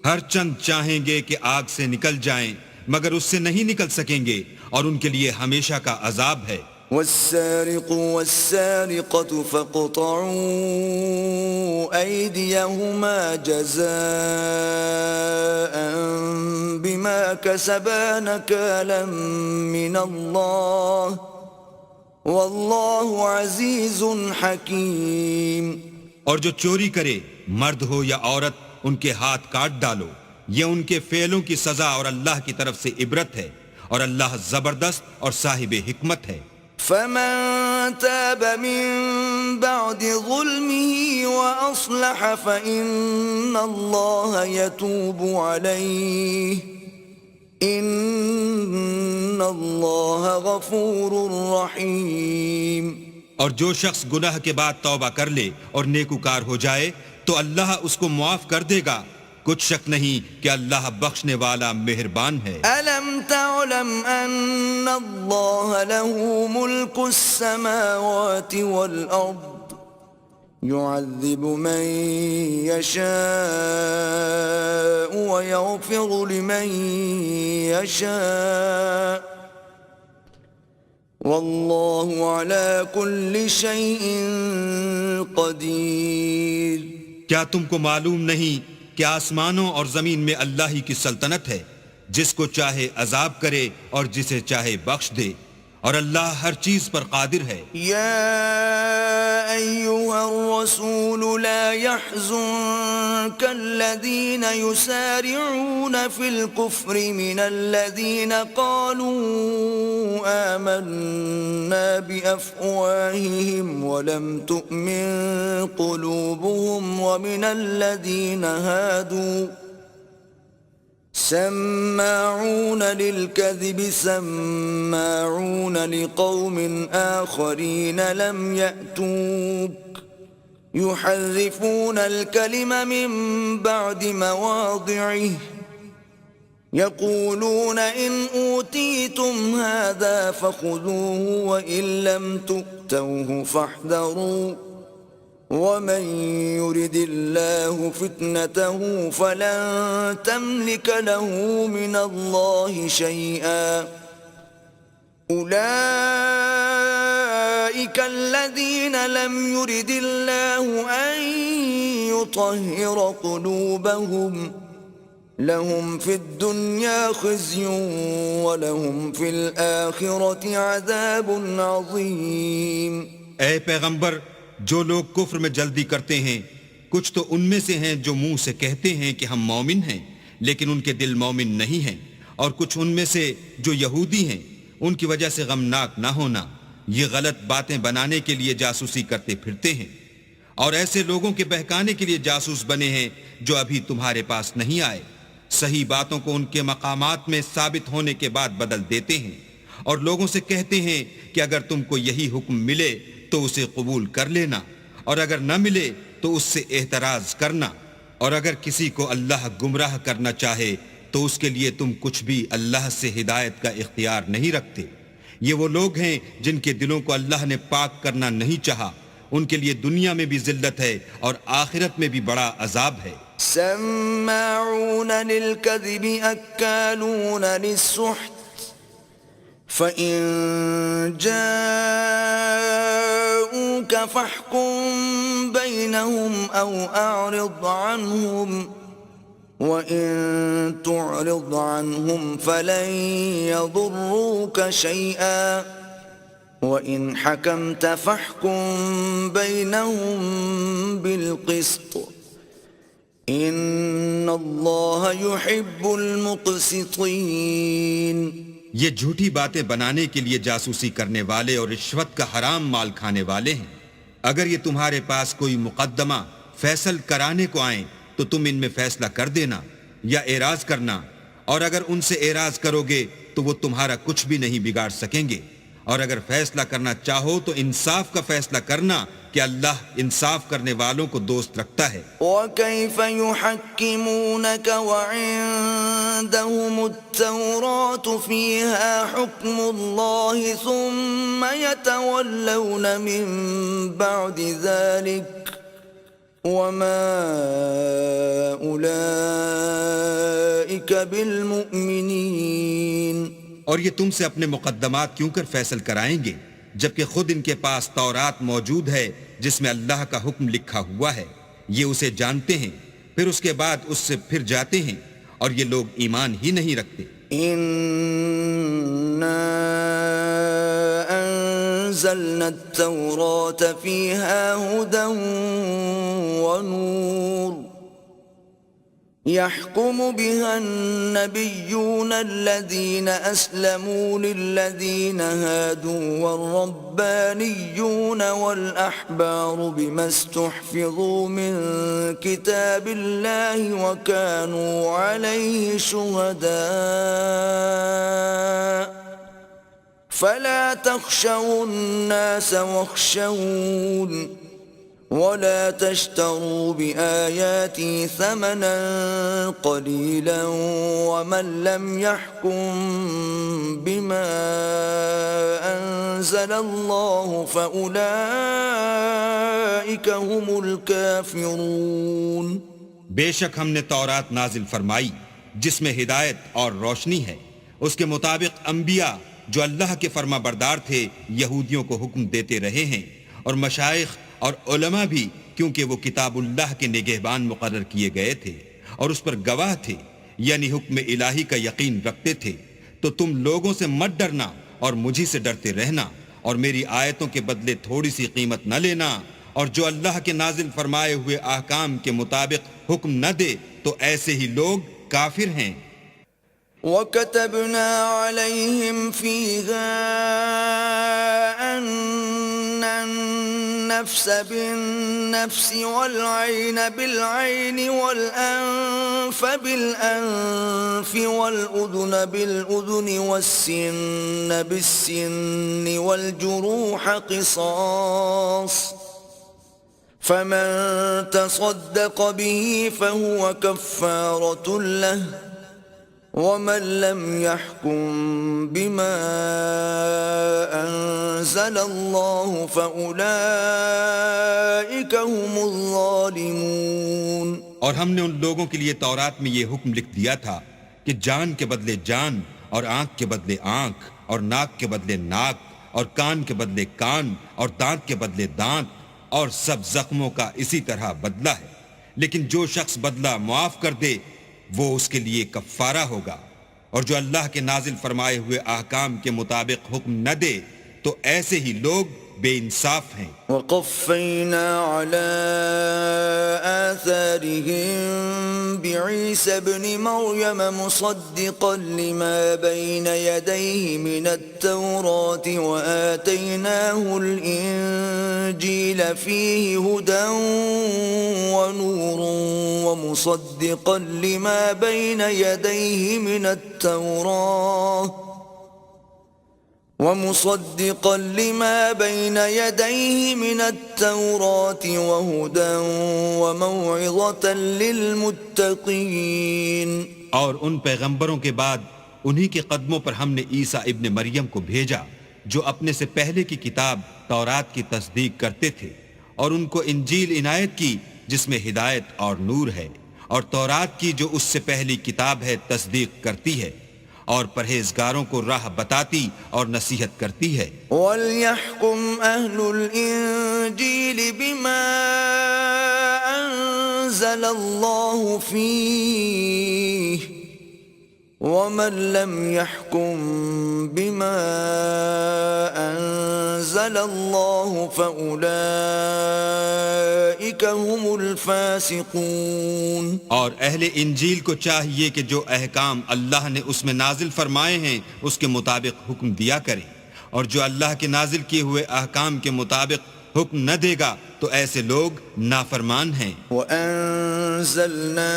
ہر چند چاہیں گے کہ آگ سے نکل جائیں، مگر اس سے نہیں نکل سکیں گے، اور ان کے لیے ہمیشہ کا عذاب ہے۔ والسارق والسارقة فاقطعوا أيديهما جزاء بما كسبا نكالا من الله والله عزيز حكيم۔ اور جو چوری کرے، مرد ہو یا عورت، ان کے ہاتھ کاٹ ڈالو، یہ ان کے فعلوں کی سزا اور اللہ کی طرف سے عبرت ہے، اور اللہ زبردست اور صاحب حکمت ہے۔ فمن تاب من بعد ظلمه وأصلح فإن الله يتوب عليه إن الله غفور رحيم۔ اور جو شخص گناہ کے بعد توبہ کر لے اور نیکوکار ہو جائے تو اللہ اس کو معاف کر دے گا، کچھ شک نہیں کہ اللہ بخشنے والا مہربان ہے۔ ألم تعلم أن الله له ملك السماوات والأرض يعذب من يشاء ويغفر لمن يشاء والله على كل شيء قدير۔ کیا تم کو معلوم نہیں کہ آسمانوں اور زمین میں اللہ ہی کی سلطنت ہے، جس کو چاہے عذاب کرے اور جسے چاہے بخش دے، اور اللہ ہر چیز پر قادر ہے. يا أيها الرسول لا يحزنك الذين يسارعون في الكفر من الذين قالوا آمنا بأفواههم ولم تؤمن قلوبهم ومن الذين هادوا سماعون للكذب سماعون لقوم آخرين لم يأتوك يحرفون الكلم من بعد مواضعه يقولون إن أوتيتم هذا فخذوه وإن لم تؤتوه فاحذروا ومن يرد الله فتنته فلن تملك له من الله شيئا أولئك الذين لم يرد الله أن يطهر قلوبهم لهم في الدنيا خزي ولهم في الآخرة عذاب عظيم. اے پیغمبر، جو لوگ کفر میں جلدی کرتے ہیں کچھ تو ان میں سے ہیں جو منہ سے کہتے ہیں کہ ہم مومن ہیں لیکن ان کے دل مومن نہیں ہیں، اور کچھ ان میں سے جو یہودی ہیں ان کی وجہ سے غمناک نہ ہونا، یہ غلط باتیں بنانے کے لیے جاسوسی کرتے پھرتے ہیں، اور ایسے لوگوں کے بہکانے کے لیے جاسوس بنے ہیں جو ابھی تمہارے پاس نہیں آئے، صحیح باتوں کو ان کے مقامات میں ثابت ہونے کے بعد بدل دیتے ہیں، اور لوگوں سے کہتے ہیں کہ اگر تم کو یہی حکم ملے تو اسے قبول کر لینا، اور اگر نہ ملے تو اس سے اعتراض کرنا، اور اگر کسی کو اللہ گمراہ کرنا چاہے تو اس کے لیے تم کچھ بھی اللہ سے ہدایت کا اختیار نہیں رکھتے. یہ وہ لوگ ہیں جن کے دلوں کو اللہ نے پاک کرنا نہیں چاہا، ان کے لیے دنیا میں بھی ذلت ہے اور آخرت میں بھی بڑا عذاب ہے. سماعون للكذب أكالون للسحت فإن جاءوك فاحكم بينهم أو أعرض عنهم وإن تعرض عنهم فلن يضروك شيئا وإن حكمت فاحكم بينهم بالقسط إن الله يحب المقسطين. یہ جھوٹی باتیں بنانے کے لیے جاسوسی کرنے والے اور رشوت کا حرام مال کھانے والے ہیں. اگر یہ تمہارے پاس کوئی مقدمہ فیصل کرانے کو آئیں تو تم ان میں فیصلہ کر دینا یا اعراض کرنا، اور اگر ان سے اعراض کرو گے تو وہ تمہارا کچھ بھی نہیں بگاڑ سکیں گے، اور اگر فیصلہ کرنا چاہو تو انصاف کا فیصلہ کرنا کہ اللہ انصاف کرنے والوں کو دوست رکھتا ہے. وَكَيْفَ يُحَكِّمُونَكَ وَعِندَهُمُ التَّوْرَاةُ فِيهَا حُكْمُ اللَّهِ ثُمَّ يَتَوَلَّوْنَ مِن بَعْدِ ذَلِكَ وَمَا أُولَئِكَ بِالْمُؤْمِنِينَ. اور یہ تم سے اپنے مقدمات کیوں کر فیصل کرائیں گے جبکہ خود ان کے پاس تورات موجود ہے جس میں اللہ کا حکم لکھا ہوا ہے، یہ اسے جانتے ہیں، پھر اس کے بعد اس سے پھر جاتے ہیں، اور یہ لوگ ایمان ہی نہیں رکھتے. إِنَّا أَنزَلْنَا التَّوْرَاةَ فِيهَا هُدًى وَنُورٌ يحكم بها النبيون الذين أسلموا للذين هادوا والربانيون والأحبار بما استحفظوا من كتاب الله وكانوا عليه شهداء فلا تخشوا الناس واخشون ولا تشتروا بآياتي ثمنا قليلا ومن لم يحكم بما أنزل الله فأولئك هم الكافرون. بے شک ہم نے تورات نازل فرمائی جس میں ہدایت اور روشنی ہے، اس کے مطابق انبیاء جو اللہ کے فرما بردار تھے یہودیوں کو حکم دیتے رہے ہیں، اور مشائخ اور علماء بھی، کیونکہ وہ کتاب اللہ کے نگہبان مقرر کیے گئے تھے اور اس پر گواہ تھے، یعنی حکم الہی کا یقین رکھتے تھے. تو تم لوگوں سے مت ڈرنا اور مجھی سے ڈرتے رہنا اور میری آیتوں کے بدلے تھوڑی سی قیمت نہ لینا اور جو اللہ کے نازل فرمائے ہوئے احکام کے مطابق حکم نہ دے تو ایسے ہی لوگ کافر ہیں۔ وَكَتَبْنَا عَلَيْهِمْ فِيهَا أَنَّ النَّفْسَ بِالنَّفْسِ وَالْعَيْنَ بِالْعَيْنِ وَالْأَنفَ بِالْأَنفِ وَالْأُذُنَ بِالْأُذُنِ وَالسِّنَّ بِالسِّنِّ وَالْجُرُوحَ قِصَاصٌ فَمَن تَصَدَّقَ بِهِ فَهُوَ كَفَّارَةٌ لَهُ وَمَن لَّمْ يَحْكُم بِمَا أَنزَلَ اللَّهُ فَأُولَٰئِكَ هُمُ الظَّالِمُونَ۔ اور ہم نے ان لوگوں کے لیے تورات میں یہ حکم لکھ دیا تھا کہ جان کے بدلے جان اور آنکھ کے بدلے آنکھ اور ناک کے بدلے ناک اور کان کے بدلے کان اور دانت کے بدلے دانت اور سب زخموں کا اسی طرح بدلہ ہے، لیکن جو شخص بدلہ معاف کر دے وہ اس کے لیے کفارہ ہوگا، اور جو اللہ کے نازل فرمائے ہوئے احکام کے مطابق حکم نہ دے تو ایسے ہی لوگ بے انصاف ہیں۔ وَقَفَّيْنَا عَلَىٰ آثَارِهِم بِعِيسَى ابْنِ مَرْيَمَ مُصَدِّقًا لِّمَا بَيْنَ يَدَيْهِ مِنَ التَّوْرَاةِ وَآتَيْنَاهُ الْإِنجِيلَ فِيهِ هُدًى وَنُورٌ وَمُصَدِّقًا لِّمَا بَيْنَ يَدَيْهِ مِنَ التَّوْرَاةِ وَهُدًى وَمَوْعِظَةً لِّلْمُتَّقِينَ۔ اور ان پیغمبروں کے بعد انہی کے قدموں پر ہم نے عیسیٰ ابن مریم کو بھیجا جو اپنے سے پہلے کی کتاب تورات کی تصدیق کرتے تھے، اور ان کو انجیل عنایت کی جس میں ہدایت اور نور ہے، اور تورات کی جو اس سے پہلی کتاب ہے تصدیق کرتی ہے اور پرہیزگاروں کو راہ بتاتی اور نصیحت کرتی ہے۔ وَلْيَحْكُمْ أَهْلُ الْإِنجِيلِ بِمَا أَنزَلَ اللَّهُ فِيهِ وَمَن لَّمْ يَحْكُم بِمَا أَنزَلَ اللَّهُ فَأُولَٰئِكَ هُمُ الْفَاسِقُونَ۔ اور اہل انجیل کو چاہیے کہ جو احکام اللہ نے اس میں نازل فرمائے ہیں اس کے مطابق حکم دیا کریں، اور جو اللہ کے نازل کیے ہوئے احکام کے مطابق حکم نہ دے گا تو ایسے لوگ نافرمان ہیں۔ وَأَنزَلْنَا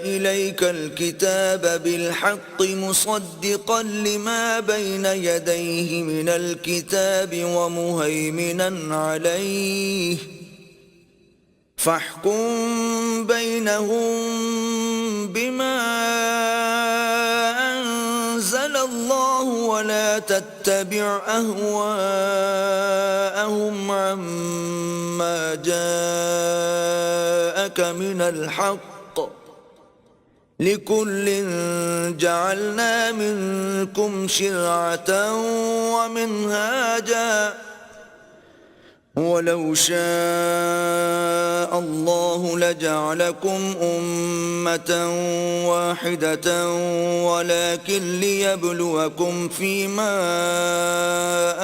إِلَيْكَ الْكِتَابَ بِالْحَقِّ مُصَدِّقًا لِّمَا بَيْنَ يَدَيْهِ مِنَ الْكِتَابِ وَمُهَيْمِنًا عَلَيْهِ فَاحْكُم بَيْنَهُم بِمَا أَنزَلَ اللَّهُ وَلَا تَتَّبِعْ أَهْوَاءَهُمْ عَمَّا جَاءَكَ مِنَ الْحَقِّ لِكُلٍّ جَعَلْنَا مِنكُمْ شِرْعَةً وَمِنْهَاجًا وَلَوْ شَاءَ اللَّهُ لَجَعَلَكُمْ أُمَّةً وَاحِدَةً وَلَكِنْ لِيَبْلُوَكُمْ فِيمَا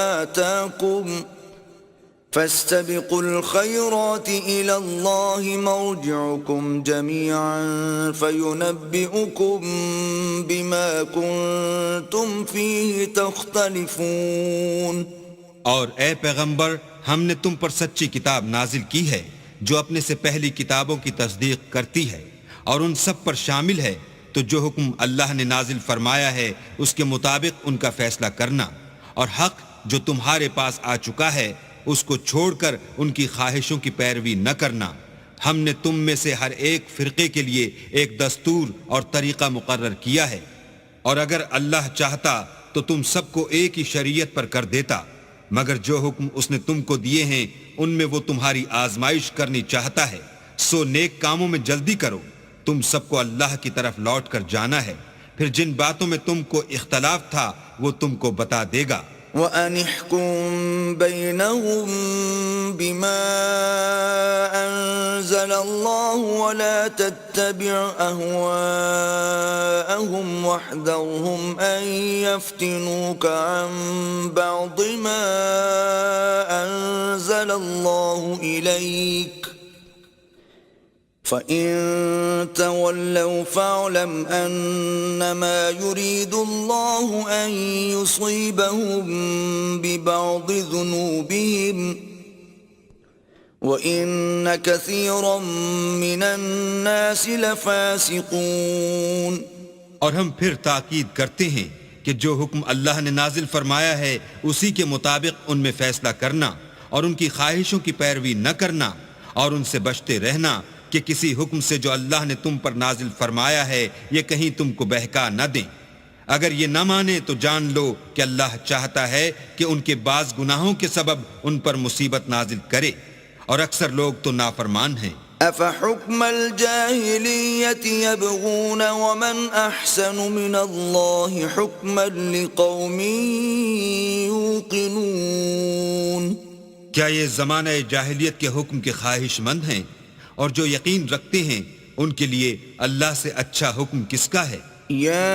آتَاكُمْ فَاسْتَبِقُوا الْخَيْرَاتِ إِلَى اللَّهِ مَرْجِعُكُمْ جَمِيعًا فَيُنَبِّئُكُم بِمَا كُنتُمْ فِيهِ تَخْتَلِفُونَ۔ اور اے پیغمبر، ہم نے تم پر سچی کتاب نازل کی ہے جو اپنے سے پہلی کتابوں کی تصدیق کرتی ہے اور ان سب پر شامل ہے، تو جو حکم اللہ نے نازل فرمایا ہے اس کے مطابق ان کا فیصلہ کرنا، اور حق جو تمہارے پاس آ چکا ہے اس کو چھوڑ کر ان کی خواہشوں کی پیروی نہ کرنا۔ ہم نے تم میں سے ہر ایک فرقے کے لیے ایک دستور اور طریقہ مقرر کیا ہے، اور اگر اللہ چاہتا تو تم سب کو ایک ہی شریعت پر کر دیتا، مگر جو حکم اس نے تم کو دیے ہیں ان میں وہ تمہاری آزمائش کرنی چاہتا ہے، سو نیک کاموں میں جلدی کرو، تم سب کو اللہ کی طرف لوٹ کر جانا ہے، پھر جن باتوں میں تم کو اختلاف تھا وہ تم کو بتا دے گا۔ وَأَنِ احْكُم بَيْنَهُم بِمَا أَنزَلَ اللَّهُ وَلَا تَتَّبِعْ أَهْوَاءَهُمْ وَاحْذَرْهُمْ أَن يَفْتِنُوكَ عَن بَعْضِ مَا أَنزَلَ اللَّهُ إِلَيْكَ فَإِن تَوَلَّوْا فَاعْلَمْ أَنَّمَا يُرِيدُ اللَّهُ أَن يُصِيبَهُم بِبَعْضِ ذُنُوبِهِمْ وَإِنَّ كَثِيرًا مِّنَ النَّاسِ لَفَاسِقُونَ۔ اور ہم پھر تاکید کرتے ہیں کہ جو حکم اللہ نے نازل فرمایا ہے اسی کے مطابق ان میں فیصلہ کرنا اور ان کی خواہشوں کی پیروی نہ کرنا اور ان سے بچتے رہنا کہ کسی حکم سے جو اللہ نے تم پر نازل فرمایا ہے یہ کہیں تم کو بہکا نہ دیں۔ اگر یہ نہ مانے تو جان لو کہ اللہ چاہتا ہے کہ ان کے بعض گناہوں کے سبب ان پر مصیبت نازل کرے، اور اکثر لوگ تو نافرمان ہیں۔ أَفَحُكْمَ الْجَاهِلِيَّةِ يَبْغُونَ وَمَنْ أَحْسَنُ مِنَ اللَّهِ حُكْمًا لِقَوْمٍ يُوقِنُونَ۔ کیا یہ زمانہ جاہلیت کے حکم کے خواہش مند ہیں؟ اور جو یقین رکھتے ہیں ان کے لیے اللہ سے اچھا حکم کس کا ہے؟ يا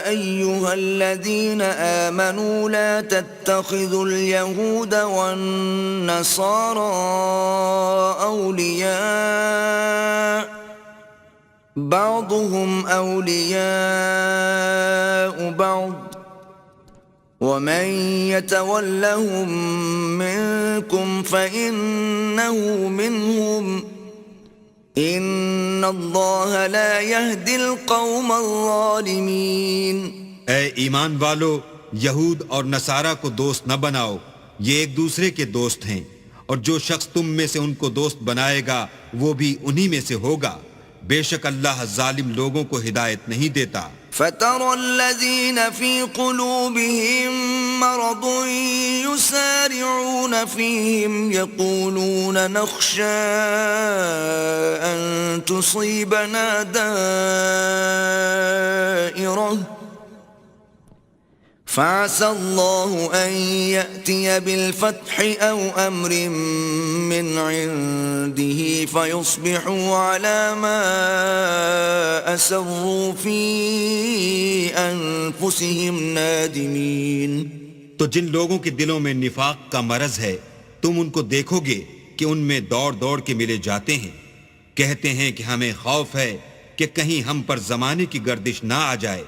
أيها الذين آمنوا لا تتخذوا اليهود والنصارى أولياء بعضهم أولياء بعض ومن يتولهم منكم فإنه منهم ان اللہ لا يهدي القوم الظالمین۔ اے ایمان والو، یہود اور نصارہ کو دوست نہ بناؤ، یہ ایک دوسرے کے دوست ہیں، اور جو شخص تم میں سے ان کو دوست بنائے گا وہ بھی انہی میں سے ہوگا، بے شک اللہ ظالم لوگوں کو ہدایت نہیں دیتا۔ فَتَرَى الَّذِينَ فِي قُلُوبِهِم مَّرَضٌ يُسَارِعُونَ فِيهِمْ يَقُولُونَ نَخْشَىٰ أَن تُصِيبَنَا دَائِرَةٌ فَعَسَى اللَّهُ أَن يَأْتِيَ بِالْفَتْحِ أَوْ أَمْرٍ مِّنْ عِندِهِ فَيُصْبِحُوا عَلَى مَا أَسَرُّوا فِي أَنفُسِهِمْ نَادِمِينَ۔ تو جن لوگوں کے دلوں میں نفاق کا مرض ہے تم ان کو دیکھو گے کہ ان میں دوڑ دوڑ کے ملے جاتے ہیں، کہتے ہیں کہ ہمیں خوف ہے کہ کہیں ہم پر زمانے کی گردش نہ آ جائے،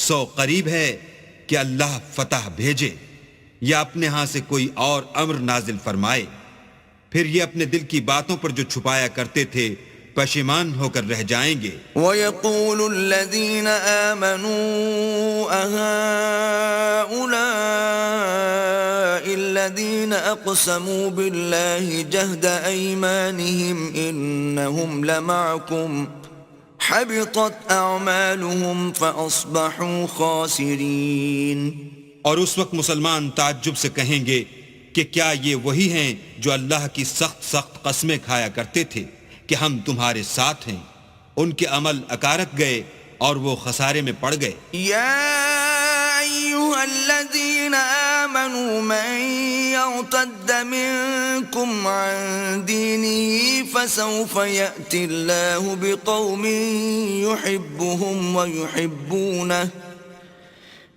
سو قریب ہے کہ اللہ فتح بھیجے یا اپنے ہاں سے کوئی اور امر نازل فرمائے، پھر یہ اپنے دل کی باتوں پر جو چھپایا کرتے تھے پشیمان ہو کر رہ جائیں گے۔ وَيَقُولُ الَّذِينَ آمَنُوا أَهَٰؤُلَاءِ الَّذِينَ أَقْسَمُوا بِاللَّهِ جَهْدَ أَيْمَانِهِمْ إِنَّهُمْ لَمَعَكُمْ حَبِطَتْ أَعْمَالُهُمْ فَأَصْبَحُوا خَاسِرِينَ۔ اور اس وقت مسلمان تعجب سے کہیں گے کہ کیا یہ وہی ہیں جو اللہ کی سخت سخت قسمیں کھایا کرتے تھے کہ ہم تمہارے ساتھ ہیں، ان کے عمل اکارک گئے اور وہ خسارے میں پڑ گئے۔ یا ایھا الذین آمنوا من یرتد منکم عن دینه فسوف یأتی اللہ بقوم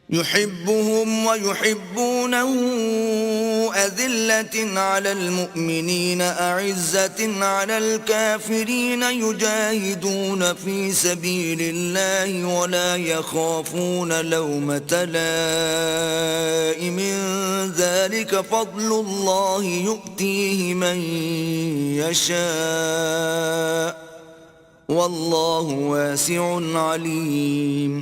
يحبهم ويحبونه أذلة على المؤمنين أعزة على الكافرين يجاهدون في سبيل الله ولا يخافون لومة لائم ذلك فضل الله يؤتيه من يشاء والله واسع عليم۔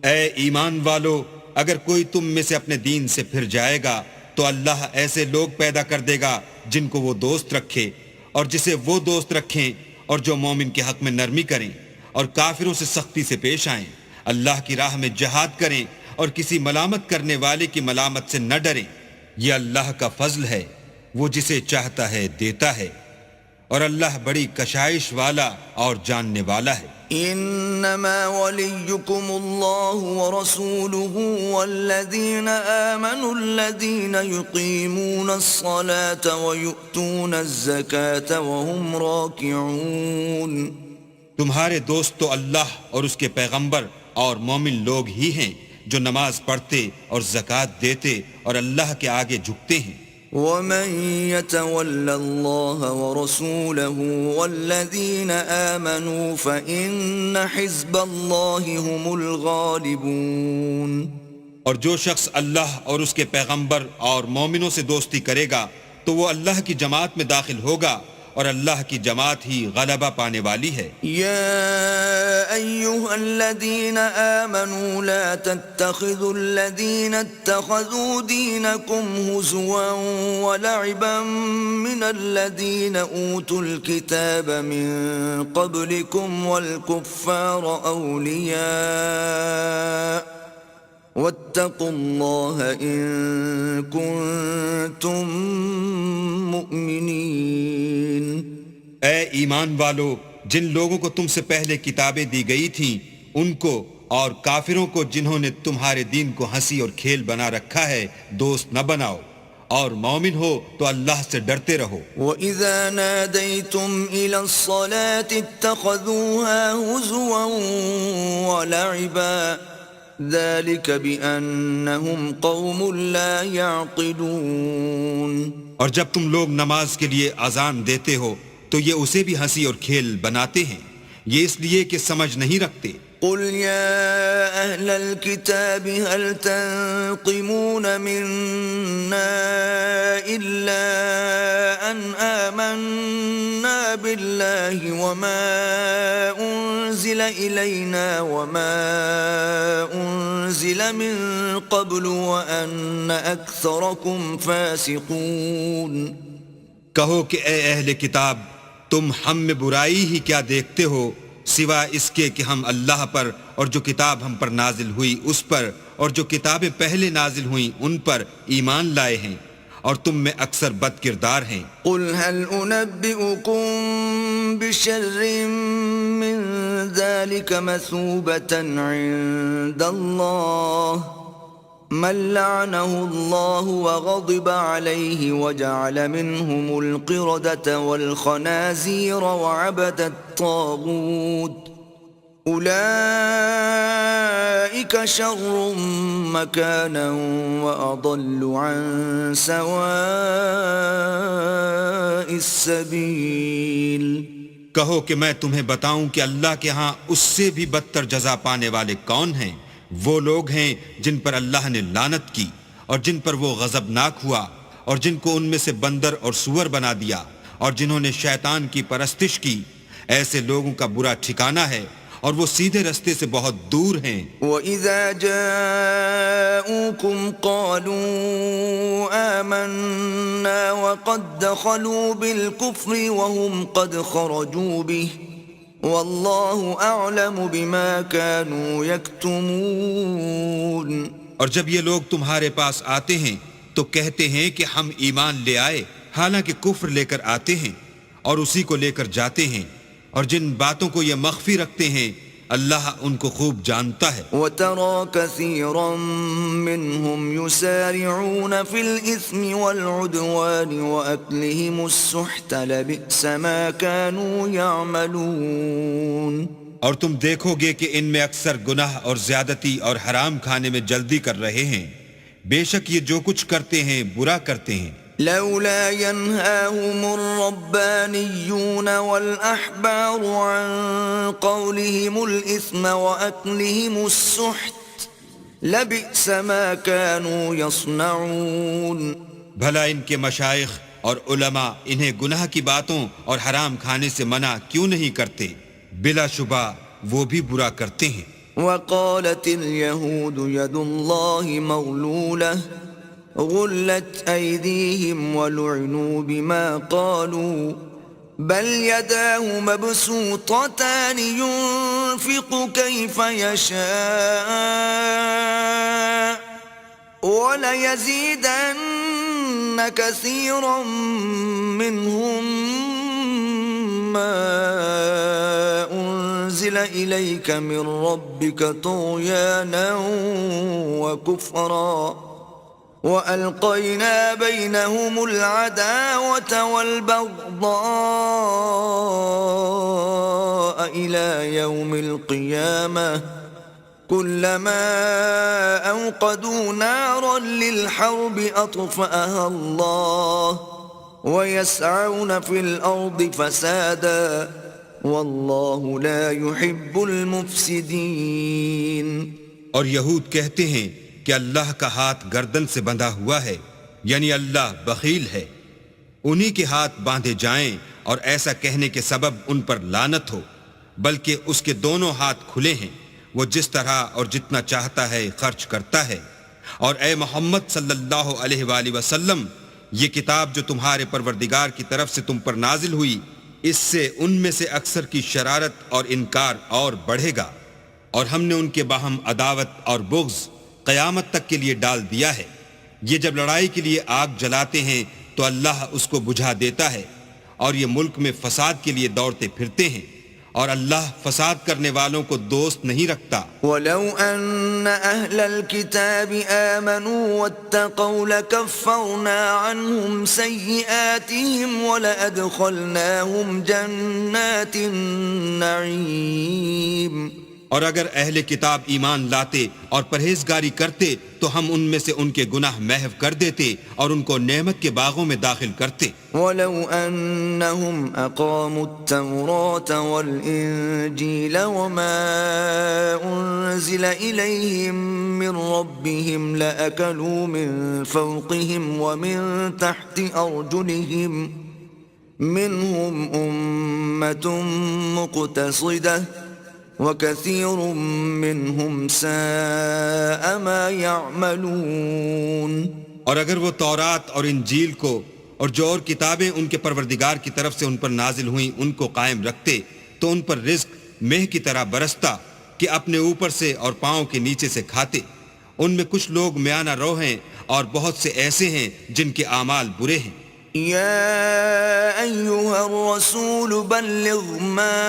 اے ایمان والو، اگر کوئی تم میں سے اپنے دین سے پھر جائے گا تو اللہ ایسے لوگ پیدا کر دے گا جن کو وہ دوست رکھے اور جسے وہ دوست رکھیں، اور جو مومن کے حق میں نرمی کریں اور کافروں سے سختی سے پیش آئیں، اللہ کی راہ میں جہاد کریں اور کسی ملامت کرنے والے کی ملامت سے نہ ڈریں۔ یہ اللہ کا فضل ہے، وہ جسے چاہتا ہے دیتا ہے، اور اللہ بڑی کشائش والا اور جاننے والا ہے۔ إنما وليكم الله ورسوله والذين آمنوا الذين يقيمون الصلاة ويؤتون الزكاة وهم راكعون. تمہارے دوست تو اللہ اور اس کے پیغمبر اور مومن لوگ ہی ہیں جو نماز پڑھتے اور زکوٰۃ دیتے اور اللہ کے آگے جھکتے ہیں. ومن يتول الله ورسوله والذين آمنوا فإن حزب الله هم الغالبون. اور جو شخص اللہ اور اس کے پیغمبر اور مومنوں سے دوستی کرے گا تو وہ اللہ کی جماعت میں داخل ہوگا اور اللہ کی جماعت ہی غلبہ پانے والی ہے. يا أيها الذين آمنوا لا تتخذوا الذين اتخذوا دينكم هزوا ولعبا من الذين أوتوا الكتاب من قبلكم والكفار أولياء واتقوا الله إن كنتم مؤمنين. اے ایمان والو، جن لوگوں کو تم سے پہلے کتابیں دی گئی تھیں ان کو اور کافروں کو جنہوں نے تمہارے دین کو ہنسی اور کھیل بنا رکھا ہے دوست نہ بناؤ، اور مومن ہو تو اللہ سے ڈرتے رہو. وَإِذَا نَادَيْتُمْ إِلَى الصَّلَاةِ اتَّخَذُوهَا هُزُوًا وَلَعِبًا ذَلِكَ بِأَنَّهُمْ قَوْمٌ لَا يَعْقِلُونَ. اور جب تم لوگ نماز کے لیے اذان دیتے ہو تو یہ اسے بھی ہنسی اور کھیل بناتے ہیں، یہ اس لیے کہ سمجھ نہیں رکھتے. قل يا أهل الكتاب هل تنقمون منا إلا أن آمنا بالله وما أنزل إلينا وما أنزل من قبل وأن أكثركم فاسقون. کہو کہ اے اہل کتاب، تم ہم میں برائی ہی کیا دیکھتے ہو سوائے اس کے کہ ہم اللہ پر اور جو کتاب ہم پر نازل ہوئی اس پر اور جو کتابیں پہلے نازل ہوئیں ان پر ایمان لائے ہیں، اور تم میں اکثر بد کردار ہیں. قل هل أنبئكم بشر من ذلك مثوبة عند الله من لعنه الله وغضب عليه وجعل منهم القردة والخنازير وعبد الطاغوت أولئك شر مكانا وأضل عن سواء السبيل. کہو کہ میں تمہیں بتاؤں کہ اللہ کے ہاں اس سے بھی بدتر جزا پانے والے کون ہیں. وہ لوگ ہیں جن پر اللہ نے لعنت کی اور جن پر وہ غضبناک ہوا اور جن کو ان میں سے بندر اور سور بنا دیا اور جنہوں نے شیطان کی پرستش کی. ایسے لوگوں کا برا ٹھکانہ ہے اور وہ سیدھے رستے سے بہت دور ہیں. وَإِذَا جَاءُوكُمْ قَالُوا آمَنَّا وَقَدْ دَخَلُوا بِالْكُفْرِ وَهُمْ قَدْ خَرَجُوا بِهِ وَاللَّهُ أَعْلَمُ بِمَا كَانُوا يَكْتُمُونَ. اور جب یہ لوگ تمہارے پاس آتے ہیں تو کہتے ہیں کہ ہم ایمان لے آئے، حالانکہ کفر لے کر آتے ہیں اور اسی کو لے کر جاتے ہیں، اور جن باتوں کو یہ مخفی رکھتے ہیں اللہ ان کو خوب جانتا ہے. وَتَرَى كَثِيرًا مِّنْهُمْ يُسَارِعُونَ فِي الْإِثْمِ وَالْعُدْوَانِ وَأَكْلِهِمُ السُّحْتَ لَبِئْسَ مَا كَانُوا يَعْمَلُونَ. اور تم دیکھو گے کہ ان میں اکثر گناہ اور زیادتی اور حرام کھانے میں جلدی کر رہے ہیں، بے شک یہ جو کچھ کرتے ہیں برا کرتے ہیں. لولا ينهاهم الربانيون والأحبار عن قولهم الإثم وأكلهم السحت لبئس ما كانوا يصنعون. بھلا ان کے مشائخ اور علماء انہیں گناہ کی باتوں اور حرام کھانے سے منع کیوں نہیں کرتے؟ بلا شبہ وہ بھی برا کرتے ہیں. وقالت اليهود يد الله مغلولة غلت أيديهم ولعنوا بما قالوا بل يداه مبسوطتان ينفق كيف يشاء وليزيدن كثيرا منهم ما أنزل أنزل إليك من ربك طغيانا وكفرا وألقينا بينهم العداوة والبغضاء إلى يوم القيامة كلما أوقدوا نارا للحرب أطفأها الله ويسعون في الأرض فسادا والله لا يحب المفسدين. اور یہود کہتے ہیں کہ اللہ کا ہاتھ گردن سے بندھا ہوا ہے، یعنی اللہ بخیل ہے، انہی کے ہاتھ باندھے جائیں اور ایسا کہنے کے سبب ان پر لعنت ہو، بلکہ اس کے دونوں ہاتھ کھلے ہیں، وہ جس طرح اور جتنا چاہتا ہے خرچ کرتا ہے. اور اے محمد صلی اللہ علیہ وآلہ وسلم، یہ کتاب جو تمہارے پروردگار کی طرف سے تم پر نازل ہوئی، اس سے ان میں سے اکثر کی شرارت اور انکار اور بڑھے گا، اور ہم نے ان کے باہم عداوت اور بغض قیامت تک کے لیے ڈال دیا ہے. یہ جب لڑائی کے لیے آگ جلاتے ہیں تو اللہ اس کو بجھا دیتا ہے، اور یہ ملک میں فساد کے لیے دوڑتے پھرتے ہیں، اور اللہ فساد کرنے والوں کو دوست نہیں رکھتا. وَلَوْ أَنَّ أَهْلَ الْكِتَابِ آمَنُوا وَاتَّقَوْا لَكَفَّرْنَا عَنْهُمْ سَيِّئَاتِهِمْ وَلَأَدْخَلْنَاهُمْ جَنَّاتِ النَّعِيمِ. اور اگر اہل کتاب ایمان لاتے اور پرہیزگاری کرتے تو ہم ان میں سے ان کے گناہ محو کر دیتے اور ان کو نعمت کے باغوں میں داخل کرتے. وَلَوْ أَنَّهُمْ أَقَامُوا التَّوْرَاةَ وَالْإِنْجِيلَ وَمَا أُنْزِلَ إِلَيْهِمْ مِنْ رَبِّهِمْ لَأَكَلُوا مِنْ فَوْقِهِمْ وَمِنْ تَحْتِ أَرْجُلِهِمْ مِنْهُمْ أُمَّةٌ مُقْتَصِدَةٌ وَكَثِيرٌ مِّنْهُمْ سَاءَ مَا يَعْمَلُونَ. اور اگر وہ تورات اور انجیل کو اور جو اور کتابیں ان کے پروردگار کی طرف سے ان پر نازل ہوئیں ان کو قائم رکھتے تو ان پر رزق مہ کی طرح برستا کہ اپنے اوپر سے اور پاؤں کے نیچے سے کھاتے. ان میں کچھ لوگ میانہ رو ہیں اور بہت سے ایسے ہیں جن کے اعمال برے ہیں. يا أيها الرسول بلغ ما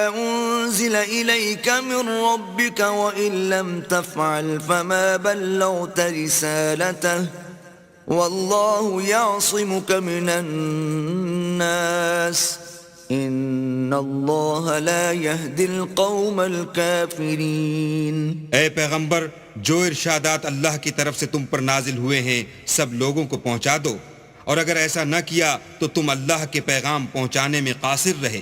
أنزل إليك من ربك وإن لم تفعل فما بلغت رسالته والله يعصمك من الناس إن الله لا يهدي القوم الكافرين. اے پیغمبر، جو ارشادات اللہ کی طرف سے تم پر نازل ہوئے ہیں سب لوگوں کو پہنچا دو، اور اگر ایسا نہ کیا تو تم اللہ کے پیغام پہنچانے میں قاصر رہے،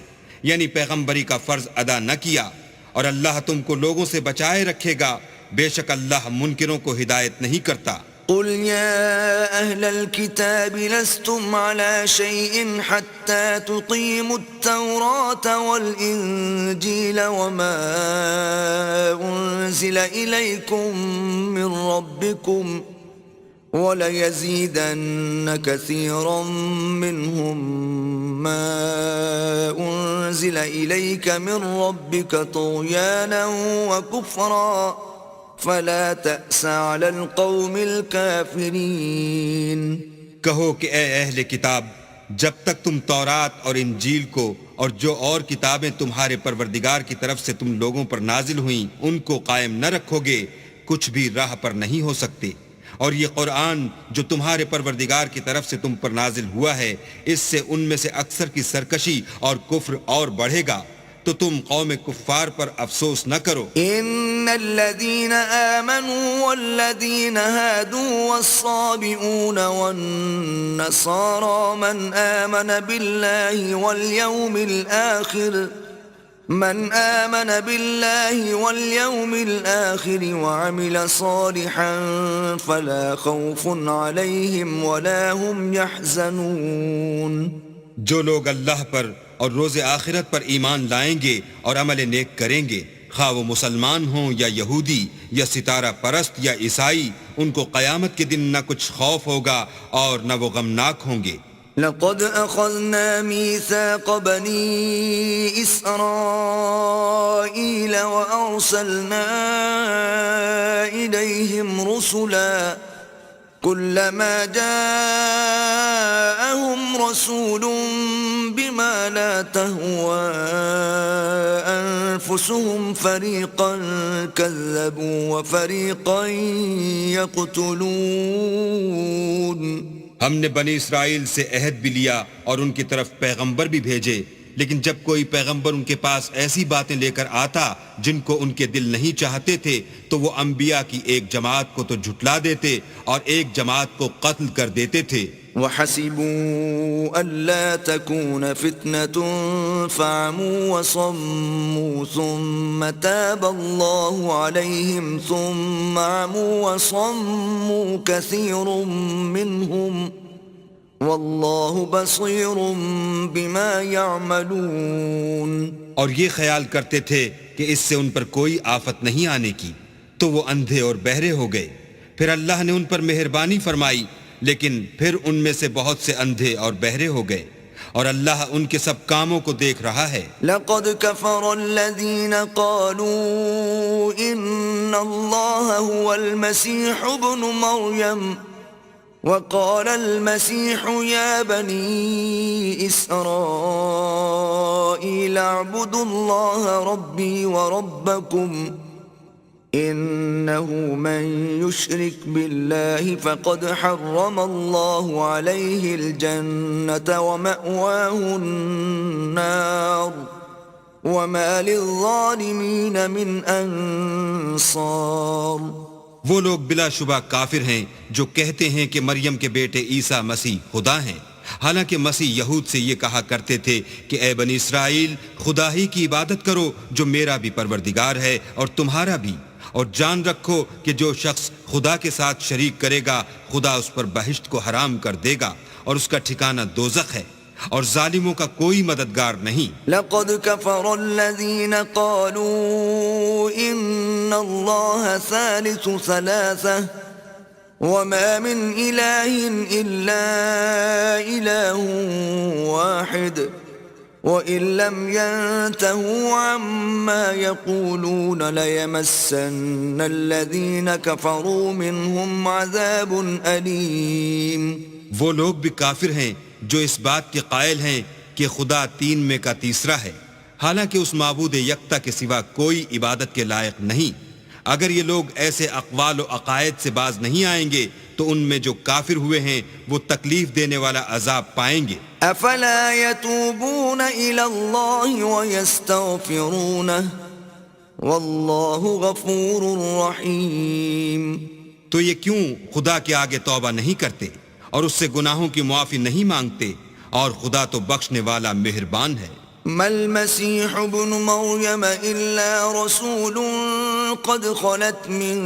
یعنی پیغمبری کا فرض ادا نہ کیا، اور اللہ تم کو لوگوں سے بچائے رکھے گا، بے شک اللہ منکروں کو ہدایت نہیں کرتا. قل يا أهل الكتاب لستم على شيء حتى تقيموا التوراة والإنجيل وما أنزل إليكم من ربكم وَلَيَزِيدَنَّ كَثِيرًا مِّنْهُمْ مَا أُنزِلَ إِلَيْكَ مِنْ رَبِّكَ طُغْيَانًا وَكُفْرًا فَلَا تَأْسَ عَلَى الْقَوْمِ الْكَافِرِينَ. کہو کہ اے اہل کتاب، جب تک تم تورات اور انجیل کو اور جو اور کتابیں تمہارے پروردگار کی طرف سے تم لوگوں پر نازل ہوئیں ان کو قائم نہ رکھو گے، کچھ بھی راہ پر نہیں ہو سکتے. اور یہ قرآن جو تمہارے پروردگار کی طرف سے تم پر نازل ہوا ہے، اس سے ان میں سے اکثر کی سرکشی اور کفر اور بڑھے گا، تو تم قوم کفار پر افسوس نہ کرو. ان الذين آمنوا والذين هادوا والصابئون والنصارى من آمن بالله واليوم الآخر وعمل صالحا فلا خوف عليهم ولا هم يحزنون. جو لوگ اللہ پر اور روز آخرت پر ایمان لائیں گے اور عمل نیک کریں گے، خواہ وہ مسلمان ہوں یا یہودی یا ستارہ پرست یا عیسائی، ان کو قیامت کے دن نہ کچھ خوف ہوگا اور نہ وہ غمناک ہوں گے. لقد أخذنا ميثاق بني إسرائيل وأرسلنا إليهم رسلا كلما جاءهم رسول بما لا تهوى أنفسهم فريقا كذبوا وفريقا يقتلون ہم نے بنی اسرائیل سے عہد بھی لیا اور ان کی طرف پیغمبر بھی بھیجے، لیکن جب کوئی پیغمبر ان کے پاس ایسی باتیں لے کر آتا جن کو ان کے دل نہیں چاہتے تھے تو وہ انبیاء کی ایک جماعت کو تو جھٹلا دیتے اور ایک جماعت کو قتل کر دیتے تھے۔ وحسبوا ألا تكون فتنة فعموا وصموا ثم تاب الله عليهم ثم عموا وصموا كثير منهم والله بصير بما يعملون۔ اور یہ خیال کرتے تھے کہ اس سے ان پر کوئی آفت نہیں آنے کی، تو وہ اندھے اور بہرے ہو گئے، پھر اللہ نے ان پر مہربانی فرمائی، لیکن پھر ان میں سے بہت سے اندھے اور بہرے ہو گئے، اور اللہ ان کے سب کاموں کو دیکھ رہا ہے۔ لقد كفر الذين قالوا إن الله هو المسيح ابن مريم وقال المسيح يا بني إسرائيل اعبدوا الله ربي وربكم إنه من يشرك بالله فقد حرم الله عليه الجنة ومأواه النار وما للظالمين من أنصار۔ وہ لوگ بلا شبہ کافر ہیں جو کہتے ہیں کہ مریم کے بیٹے عیسیٰ مسیح خدا ہیں، حالانکہ مسیح یہود سے یہ کہا کرتے تھے کہ اے بنی اسرائیل خدا ہی کی عبادت کرو جو میرا بھی پروردگار ہے اور تمہارا بھی، اور جان رکھو کہ جو شخص خدا کے ساتھ شریک کرے گا خدا اس پر بہشت کو حرام کر دے گا اور اس کا ٹھکانہ دوزخ ہے، اور ظالموں کا کوئی مددگار نہیں۔ لقد كفر الذين قالوا إن الله ثالث ثلاثة وما من إله إلا إله واحد وإن لم ينتهوا عما يقولون ليمسن الذين كفروا منهم عذاب أليم۔ وہ لوگ بھی کافر ہیں جو اس بات کے قائل ہیں کہ خدا تین میں کا تیسرا ہے، حالانکہ اس معبود یکتا کے سوا کوئی عبادت کے لائق نہیں۔ اگر یہ لوگ ایسے اقوال و عقائد سے باز نہیں آئیں گے تو ان میں جو کافر ہوئے ہیں وہ تکلیف دینے والا عذاب پائیں گے۔ افلا يتوبون الى الله ويستغفرونه والله غفور رحيم۔ تو یہ کیوں خدا کے آگے توبہ نہیں کرتے اور اس سے گناہوں کی معافی نہیں مانگتے، اور خدا تو بخشنے والا مہربان ہے۔ ما المسيح ابن مريم إلا رسول قد خلت من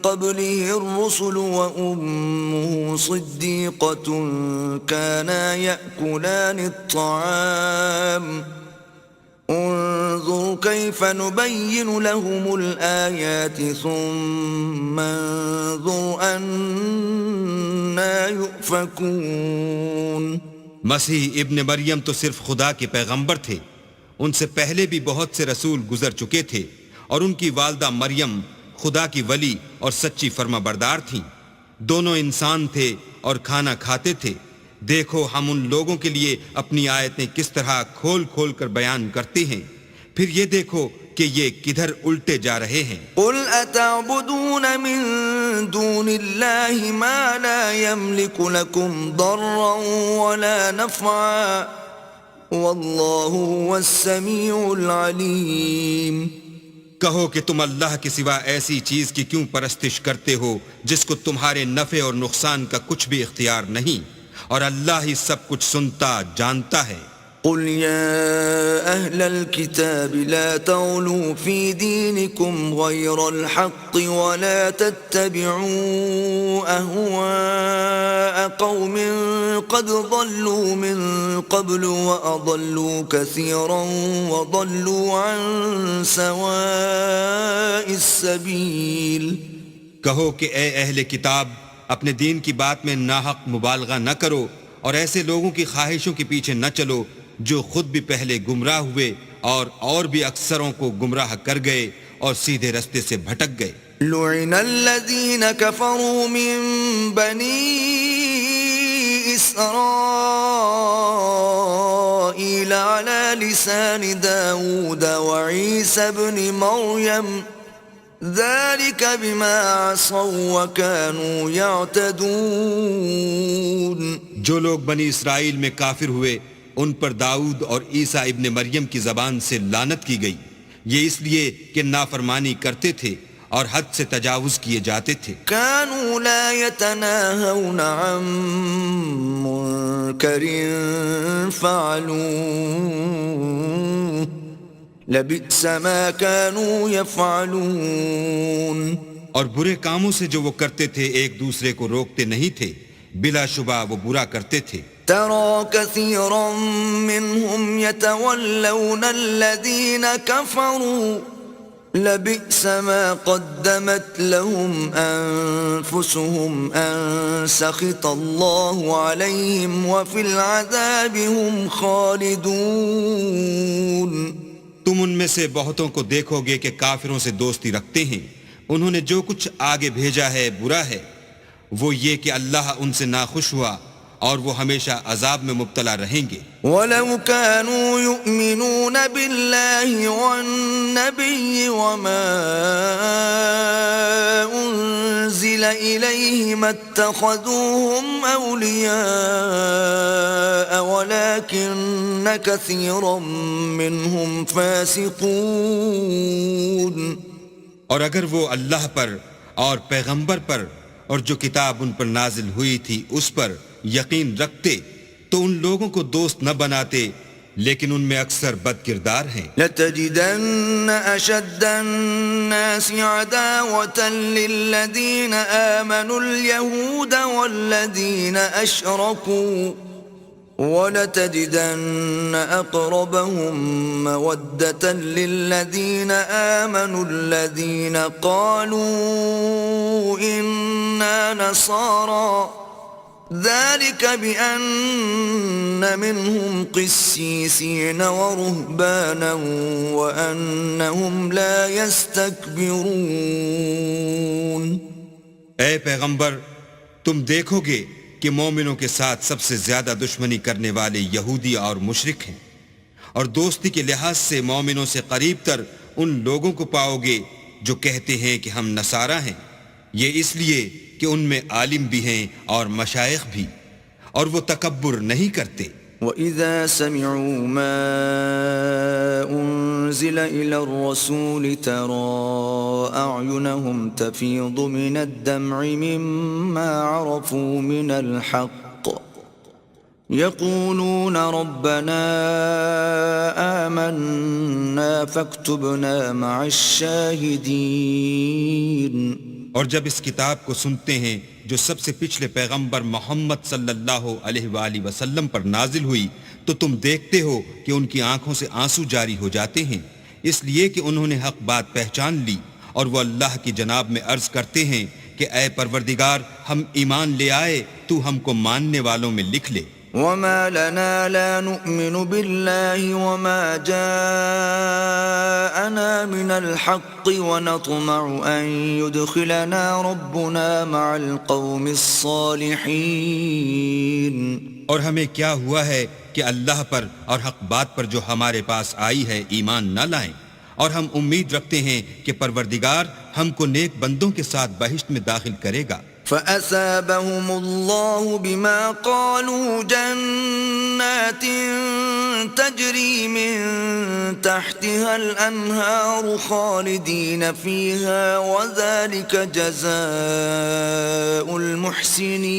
قبله الرسل وأمه صديقة كانا يأكلان الطعام انظر كيف نبين لهم الآيات ثم انظر أنا يؤفكون۔ مسیح ابن مریم تو صرف خدا کے پیغمبر تھے، ان سے پہلے بھی بہت سے رسول گزر چکے تھے، اور ان کی والدہ مریم خدا کی ولی اور سچی فرما بردار تھیں، دونوں انسان تھے اور کھانا کھاتے تھے۔ دیکھو ہم ان لوگوں کے لیے اپنی آیتیں کس طرح کھول کھول کر بیان کرتے ہیں، پھر یہ دیکھو کہ یہ کدھر الٹے جا رہے ہیں۔ قل اتعبدون من دون اللہ ما لا يملك لكم ضرا ولا نفعا واللہ هو السمیع العلیم۔ کہو کہ تم اللہ کے سوا ایسی چیز کی کیوں پرستش کرتے ہو جس کو تمہارے نفع اور نقصان کا کچھ بھی اختیار نہیں، اور اللہ ہی سب کچھ سنتا جانتا ہے۔ قل يا أهل الكتاب لا تغلوا في دينكم غير الحق ولا تتبعوا أهواء قوم قد ضلوا من قبل وأضلوا كثيرا وضلوا عن سواء السبيل۔ کہو کہ اے اہل کتاب اپنے دین کی بات میں ناحق مبالغہ نہ کرو، اور ایسے لوگوں کی خواہشوں کے پیچھے نہ چلو جو خود بھی پہلے گمراہ ہوئے اور بھی اکثروں کو گمراہ کر گئے اور سیدھے رستے سے بھٹک گئے۔ لعن الذین کفروا من بنی اسرائیل إسرائيل على لسان داود وعيسى بن مريم ذلك بما عصوا وكانوا يعتدون. جو لوگ بنی اسرائیل میں کافر ہوئے ان پر داؤد اور عیسیٰ ابن مریم کی زبان سے لعنت کی گئی، یہ اس لیے کہ نافرمانی کرتے تھے اور حد سے تجاوز کیے جاتے تھے. كانوا لا يتناهون عن منكر فعلوه لبئس ما كانوا يفعلون. اور برے کاموں سے جو وہ کرتے تھے ایک دوسرے کو روکتے نہیں تھے، بلا شبہ وہ برا کرتے تھے. ترى كثيرا منهم يتولون الذين كفروا لبئس ما قدمت لهم أنفسهم أن سخط الله عليهم وفي العذاب هم خالدون. تم ان میں سے بہتوں کو دیکھو گے کہ کافروں سے دوستی رکھتے ہیں، انہوں نے جو کچھ آگے بھیجا ہے برا ہے، وہ یہ کہ اللہ ان سے ناخوش ہوا اور وہ ہمیشہ عذاب میں مبتلا رہیں گے. وَلَوْ كَانُوا يُؤْمِنُونَ بِاللَّهِ وَالنَّبِيِّ وَمَا أُنزِلَ إِلَيْهِ مَا اتَّخَذُوهُمْ أَوْلِيَاءَ وَلَكِنَّ كَثِيرًا مِّنْهُمْ فَاسِقُونَ. اور اگر وہ اللہ پر اور پیغمبر پر اور جو کتاب ان پر نازل ہوئی تھی اس پر یقین رکھتے تو ان لوگوں کو دوست نہ بناتے، لیکن ان میں اکثر بد کردار ہیں. لَتَجِدَنَّ أَشَدَّ النَّاسِ عَدَاوَةً لِّلَّذِينَ آمَنُوا الْيَهُودَ وَالَّذِينَ أَشْرَكُوا وَلَتَجِدَنَّ أَقْرَبَهُم مَّوَدَّةً لِّلَّذِينَ آمَنُوا الَّذِينَ قَالُوا إِنَّا نَصَارَىٰ ذَلِكَ بِأَنَّ مِنْهُمْ قِسِّيسِينَ وَرُهْبَانًا وَأَنَّهُمْ لَا يَسْتَكْبِرُونَ. اے پیغمبر، تم دیکھو گے کہ مومنوں کے ساتھ سب سے زیادہ دشمنی کرنے والے یہودی اور مشرک ہیں، اور دوستی کے لحاظ سے مومنوں سے قریب تر ان لوگوں کو پاؤ گے جو کہتے ہیں کہ ہم نصارہ ہیں، یہ اس لیے کہ ان میں عالم بھی ہیں اور مشائخ بھی، اور وہ تکبر نہیں کرتے. وَإِذَا سَمِعُوا مَا أُنزِلَ إِلَى الرَّسُولِ تَرَىٰ أَعْيُنَهُمْ تَفِيضُ مِنَ الدَّمْعِ مِمَّا عَرَفُوا مِنَ الْحَقِّ يَقُولُونَ رَبَّنَا آمَنَّا فَاكْتُبْنَا مَعَ الشَّاهِدِينَ. اور جب اس کتاب کو سنتے ہیں جو سب سے پچھلے پیغمبر محمد صلی اللہ علیہ وآلہ وسلم پر نازل ہوئی، تو تم دیکھتے ہو کہ ان کی آنکھوں سے آنسو جاری ہو جاتے ہیں، اس لیے کہ انہوں نے حق بات پہچان لی، اور وہ اللہ کی جناب میں عرض کرتے ہیں کہ اے پروردگار، ہم ایمان لے آئے، تو ہم کو ماننے والوں میں لکھ لے. وَمَا لَنَا لَا نُؤْمِنُ بِاللَّهِ وَمَا جَاءَنَا مِنَ الْحَقِّ وَنَطْمَعُ أَن يُدْخِلَنَا رَبُّنَا مَعَ الْقَوْمِ الصَّالِحِينَ. اور ہمیں کیا ہوا ہے کہ اللہ پر اور حق بات پر جو ہمارے پاس آئی ہے ایمان نہ لائیں، اور ہم امید رکھتے ہیں کہ پروردگار ہم کو نیک بندوں کے ساتھ بہشت میں داخل کرے گا. فَأَثَابَهُمُ اللَّهُ بِمَا قَالُوا جَنَّاتٍ تَجْرِي مِن تَحْتِهَا الْأَنْهَارُ خَالِدِينَ فِيهَا وَذَلِكَ جَزَاءُ الْمُحْسِنِينَ.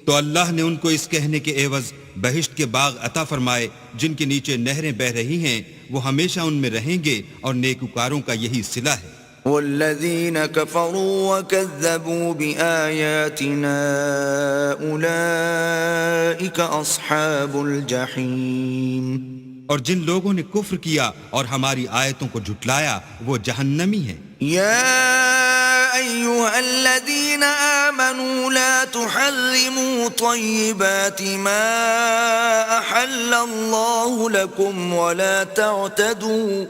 تو اللہ نے ان کو اس کہنے کے عوض بہشت کے باغ عطا فرمائے جن کے نیچے نہریں بہ رہی ہیں، وہ ہمیشہ ان میں رہیں گے، اور نیکوکاروں کا یہی صلہ ہے. والذين كفروا وكذبوا بآياتنا أولئك أصحاب الجحيم. اور جن لوگوں نے کفر کیا اور ہماری آیتوں کو جھٹلایا وہ جہنمی ہیں. يا أيها الذين آمنوا لا تحرموا طيبات ما أحل الله لكم ولا تعتدوا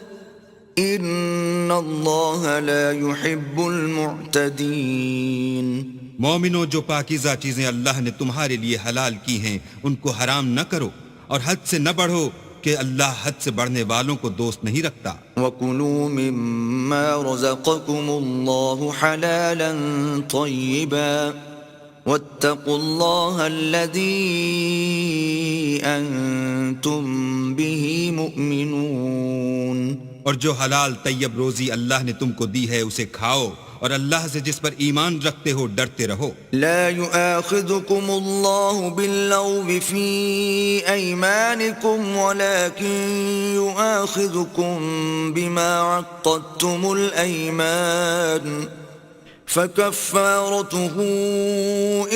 إن الله لا يحب المعتدين. مومنو، جو پاکیزہ چیزیں اللہ نے تمہارے لیے حلال کی ہیں ان کو حرام نہ کرو، اور حد سے نہ بڑھو کہ اللہ حد سے بڑھنے والوں کو دوست نہیں رکھتا۔ وَكُلُوا مِمَّا رَزَقَكُمُ اللَّهُ حَلَالًا طَيِّبًا وَاتَّقُوا اللَّهَ الَّذِي أَنْتُمْ بِهِ مُؤْمِنُونَ۔ اور جو حلال طیب روزی اللہ نے تم کو دی ہے اسے کھاؤ، اور اللہ سے جس پر ایمان رکھتے ہو ڈرتے رہو۔ لا يؤاخذكم الله باللغو في أيمانكم ولكن يؤاخذكم بما عقدتم الأيمان، فكفارته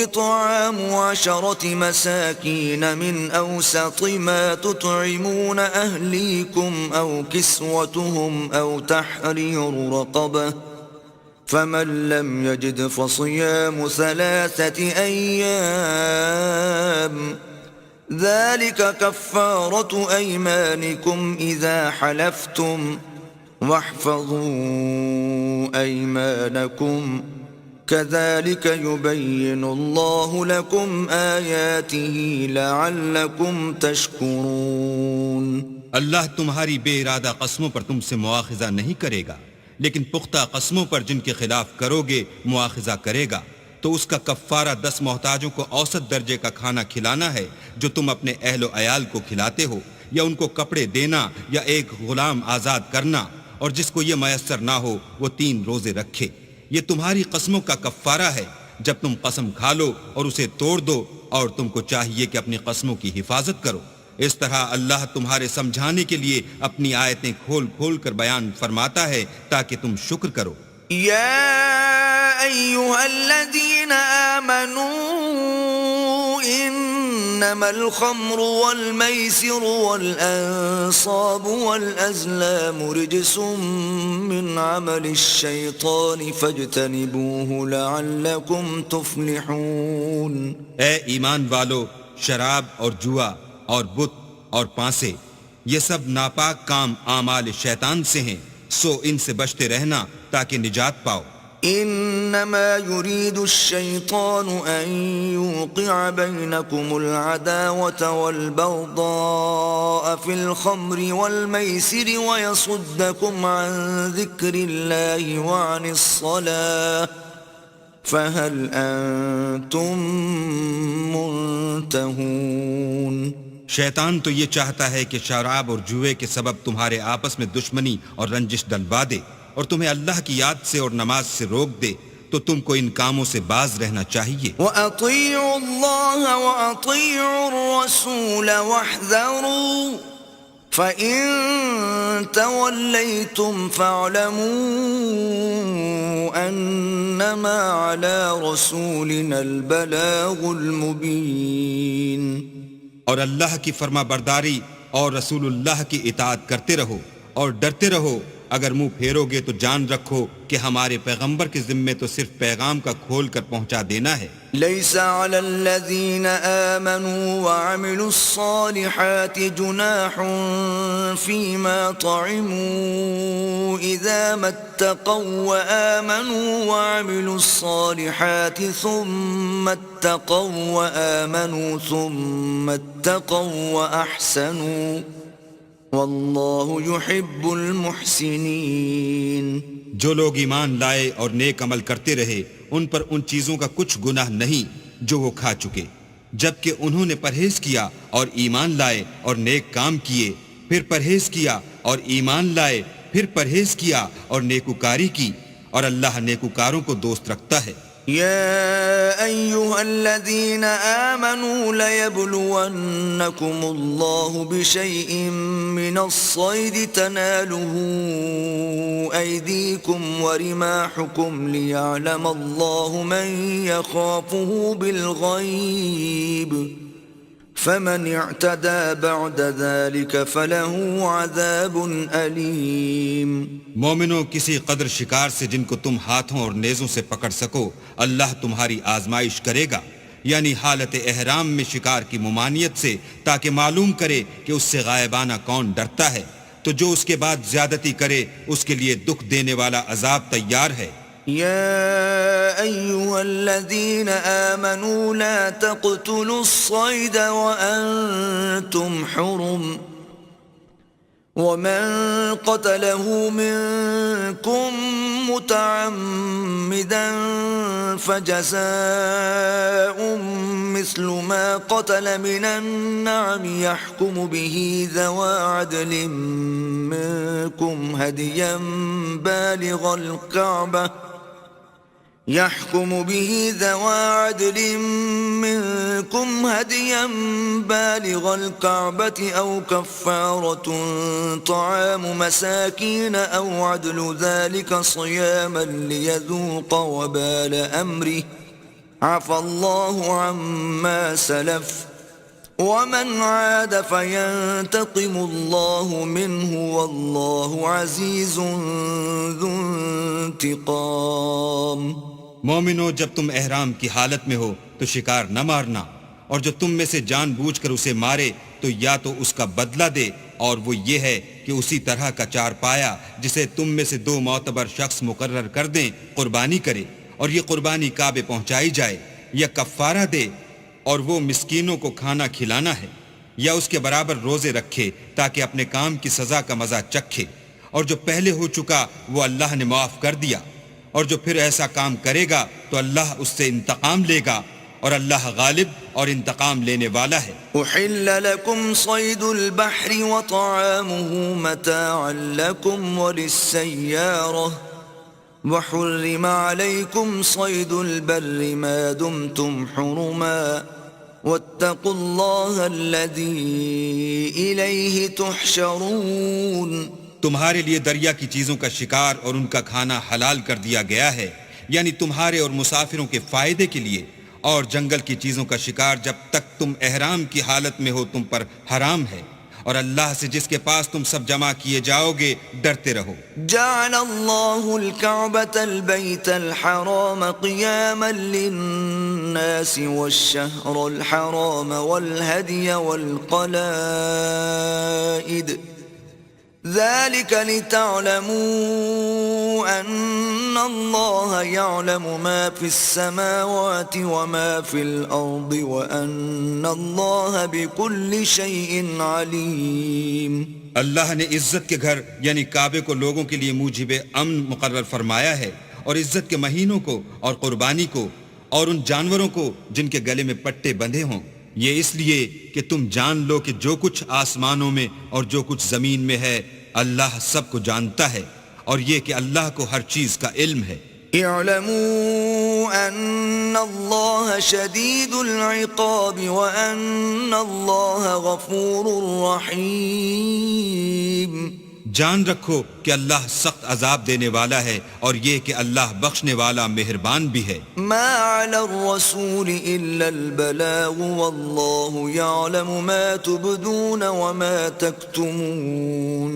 إطعام 10 مساكين من أوسط ما تطعمون أهليكم أو كسوتهم أو تحرير رقبة، فمن لم يجد فصيام 3 أيام، ذلك كفارة أيمانكم إذا حلفتم، واحفظوا أيمانكم، كذلك يبين الله لكم آياته لعلكم تشكرون۔ اللہ تمہاری بے ارادہ قسموں پر تم سے مواخذہ نہیں کرے گا، لیکن پختہ قسموں پر جن کے خلاف کرو گے مواخذہ کرے گا، تو اس کا کفارہ 10 محتاجوں کو اوسط درجے کا کھانا کھلانا ہے جو تم اپنے اہل و عیال کو کھلاتے ہو، یا ان کو کپڑے دینا یا ایک غلام آزاد کرنا، اور جس کو یہ میسر نہ ہو وہ 3 روزے رکھے۔ یہ تمہاری قسموں کا کفارہ ہے جب تم قسم کھا لو اور اسے توڑ دو، اور تم کو چاہیے کہ اپنی قسموں کی حفاظت کرو۔ اس طرح اللہ تمہارے سمجھانے کے لیے اپنی آیتیں کھول کھول کر بیان فرماتا ہے تاکہ تم شکر کرو۔ یا ایھا الذین آمنوا انما الخمر والمیسر والانصاب والازلام رجس من عمل الشیطان فاجتنبوه لعلکم تفلحون۔ اے ایمان والو، شراب اور جوا اور بت اور پانسے، یہ سب ناپاک کام اعمال شیطان سے ہیں، سو ان سے بچتے رہنا تاکہ نجات پاؤ۔ انما يريد الشيطان ان يوقع بينكم العداوة والبغضاء في الخمر والميسر ويصدكم عن ذكر الله وعن الصلاة، فهل انتم منتهون؟ شیطان تو یہ چاہتا ہے کہ شراب اور جوئے کے سبب تمہارے آپس میں دشمنی اور رنجش ڈلوا دے، اور تمہیں اللہ کی یاد سے اور نماز سے روک دے، تو تم کو ان کاموں سے باز رہنا چاہیے۔ وَأَطِيعُوا اللَّهَ وَأَطِيعُوا الرَّسُولَ وَاحْذَرُوا فَإِن تَوَلَّيْتُمْ فَاعْلَمُوا أَنَّمَا عَلَى رَسُولِنَا الْبَلَاغُ الْمُبِينُ۔ اور اللہ کی فرما برداری اور رسول اللہ کی اطاعت کرتے رہو اور ڈرتے رہو، اگر منہ پھیرو گے تو جان رکھو کہ ہمارے پیغمبر کے ذمے تو صرف پیغام کا کھول کر پہنچا دینا ہے۔ ليس على الذين آمنوا وعملوا الصالحات جناح فيما طعموا إذا ما اتقوا وآمنوا وعملوا الصالحات ثم اتقوا وآمنوا ثم اتقوا وأحسنوا واللہ يحب المحسنین۔ جو لوگ ایمان لائے اور نیک عمل کرتے رہے ان پر ان چیزوں کا کچھ گناہ نہیں جو وہ کھا چکے، جبکہ انہوں نے پرہیز کیا اور ایمان لائے اور نیک کام کیے، پھر پرہیز کیا اور ایمان لائے، پھر پرہیز کیا اور نیکوکاری کی، اور اللہ نیکوکاروں کو دوست رکھتا ہے۔ يا أيها الذين آمنوا ليبلونكم الله بشيء من الصيد تناله أيديكم ورماحكم ليعلم الله من يخافه بالغيب، فمن اعتدى بعد ذلك فله عذاب أليم۔ مومنوں، کسی قدر شکار سے جن کو تم ہاتھوں اور نیزوں سے پکڑ سکو اللہ تمہاری آزمائش کرے گا، یعنی حالت احرام میں شکار کی ممانعت سے، تاکہ معلوم کرے کہ اس سے غائبانہ کون ڈرتا ہے، تو جو اس کے بعد زیادتی کرے اس کے لیے دکھ دینے والا عذاب تیار ہے۔ یا أيها الذين آمنوا لا تقتلوا الصيد وأنتم حرم ومن قتله منكم متعمدا فجزاء مثل ما قتل من النعم يحكم به ذوى عدل منكم هديا بالغ الكعبة أو كفارة طعام مساكين أو عدل ذلك صياما ليذوق وبال أمره عفى الله عما سلف ومن عاد فينتقم الله منه والله عزيز ذو انتقام۔ مومنو، جب تم احرام کی حالت میں ہو تو شکار نہ مارنا، اور جو تم میں سے جان بوجھ کر اسے مارے تو یا تو اس کا بدلہ دے، اور وہ یہ ہے کہ اسی طرح کا چار پایا جسے تم میں سے 2 معتبر شخص مقرر کر دیں قربانی کرے، اور یہ قربانی کعبے پہنچائی جائے، یا کفارہ دے اور وہ مسکینوں کو کھانا کھلانا ہے، یا اس کے برابر روزے رکھے تاکہ اپنے کام کی سزا کا مزہ چکھے، اور جو پہلے ہو چکا وہ اللہ نے معاف کر دیا، اور جو پھر ایسا کام کرے گا تو اللہ اس سے انتقام لے گا، اور اللہ غالب اور انتقام لینے والا ہے۔ احل لكم صيد البحر وطعامه متاعا لكم وللسيارة وحرم عليكم صيد البر ما دمتم حرما واتقوا الله الذي إليه تحشرون۔ تمہارے لیے دریا کی چیزوں کا شکار اور ان کا کھانا حلال کر دیا گیا ہے، یعنی تمہارے اور مسافروں کے فائدے کے لیے، اور جنگل کی چیزوں کا شکار جب تک تم احرام کی حالت میں ہو تم پر حرام ہے، اور اللہ سے جس کے پاس تم سب جمع کیے جاؤ گے ڈرتے رہو۔ جعل الله الكعبة البيت الحرام قياما للناس والشهر الحرام والهدي والقلائد ذلك لتعلموا أن الله يعلم ما في السماوات وما في الأرض وأن الله بكل شيء عليم۔ اللہ نے عزت کے گھر یعنی کعبے کو لوگوں کے لیے موجب امن مقرر فرمایا ہے، اور عزت کے مہینوں کو اور قربانی کو اور ان جانوروں کو جن کے گلے میں پٹے بندھے ہوں، یہ اس لیے کہ تم جان لو کہ جو کچھ آسمانوں میں اور جو کچھ زمین میں ہے اللہ سب کو جانتا ہے، اور یہ کہ اللہ کو ہر چیز کا علم ہے۔ اعلموا ان اللہ شدید العقاب وان اللہ غفور رحیم۔ جان رکھو کہ اللہ سخت عذاب دینے والا ہے، اور یہ کہ اللہ بخشنے والا مہربان بھی ہے۔ ما علی الرسول الا البلاغ واللہ یعلم ما تبدون وما تکتمون۔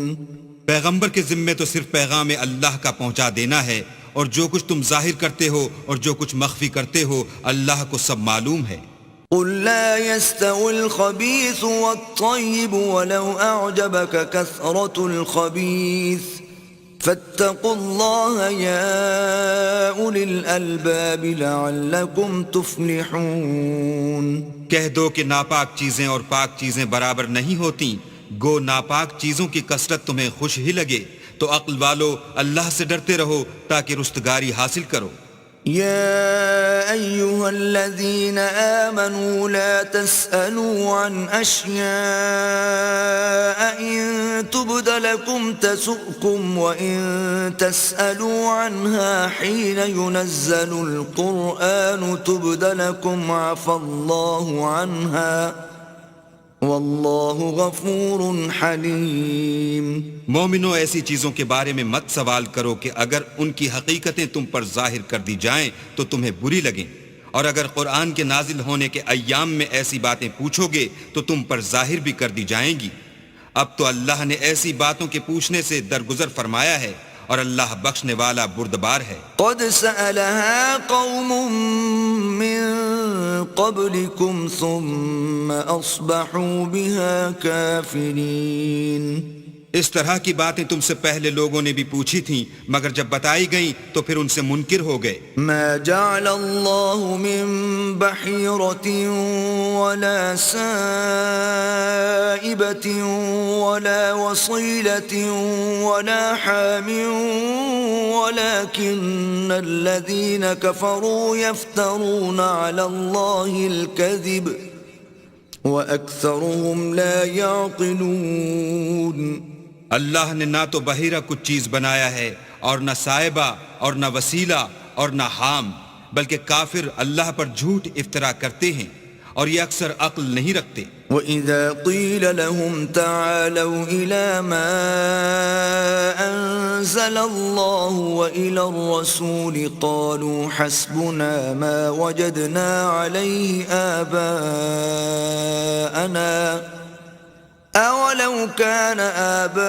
پیغمبر کے ذمے تو صرف پیغام اللہ کا پہنچا دینا ہے، اور جو کچھ تم ظاہر کرتے ہو اور جو کچھ مخفی کرتے ہو اللہ کو سب معلوم ہے۔ قل لا يستوي الخبيث والطيب ولو أعجبك كثرة الخبيث فاتقوا الله يا أولي الألباب لعلكم تفلحون۔ کہہ دو کہ ناپاک چیزیں اور پاک چیزیں برابر نہیں ہوتی، گو ناپاک چیزوں کی کثرت تمہیں خوش ہی لگے تو عقل والو اللہ سے ڈرتے رہو تاکہ رستگاری حاصل کرو۔ يا أيها الذين آمنوا لا تسألوا عن أشياء إن تبد لكم تسؤكم وإن تسألوا عنها حين ينزل القرآن تبد لكم عفى الله عنها واللہ غفور حلیم۔ مومنو، ایسی چیزوں کے بارے میں مت سوال کرو کہ اگر ان کی حقیقتیں تم پر ظاہر کر دی جائیں تو تمہیں بری لگیں، اور اگر قرآن کے نازل ہونے کے ایام میں ایسی باتیں پوچھو گے تو تم پر ظاہر بھی کر دی جائیں گی۔ اب تو اللہ نے ایسی باتوں کے پوچھنے سے درگزر فرمایا ہے، اور اللہ بخشنے والا بردبار ہے۔ قد سألها قوم من قبلكم ثم أصبحوا بها كافرين۔ اس طرح کی باتیں تم سے پہلے لوگوں نے بھی پوچھی تھیں، مگر جب بتائی گئیں تو پھر ان سے منکر ہو گئے۔ ما جعل الله من بحيرة ولا سائبة ولا وصيلة ولا حام ولكن الذين كفروا يفترون على الله الكذب وأكثرهم لا يعقلون۔ اللہ نے نہ تو بحیرہ کچھ چیز بنایا ہے اور نہ صائبہ اور نہ وسیلہ اور نہ حام، بلکہ کافر اللہ پر جھوٹ افطرا کرتے ہیں اور یہ اکثر عقل نہیں رکھتے۔ وَإِذَا قِيلَ لَهُمْ تَعَالَوْا إِلَى مَا أَنزَلَ اللَّهُ وَإِلَى الرَّسُولِ قَالُوا حَسْبُنَا مَا وَجَدْنَا عَلَيْهِ آبَاءَنَا أَوَلَوْ كَانَ آبَاؤُهُمْ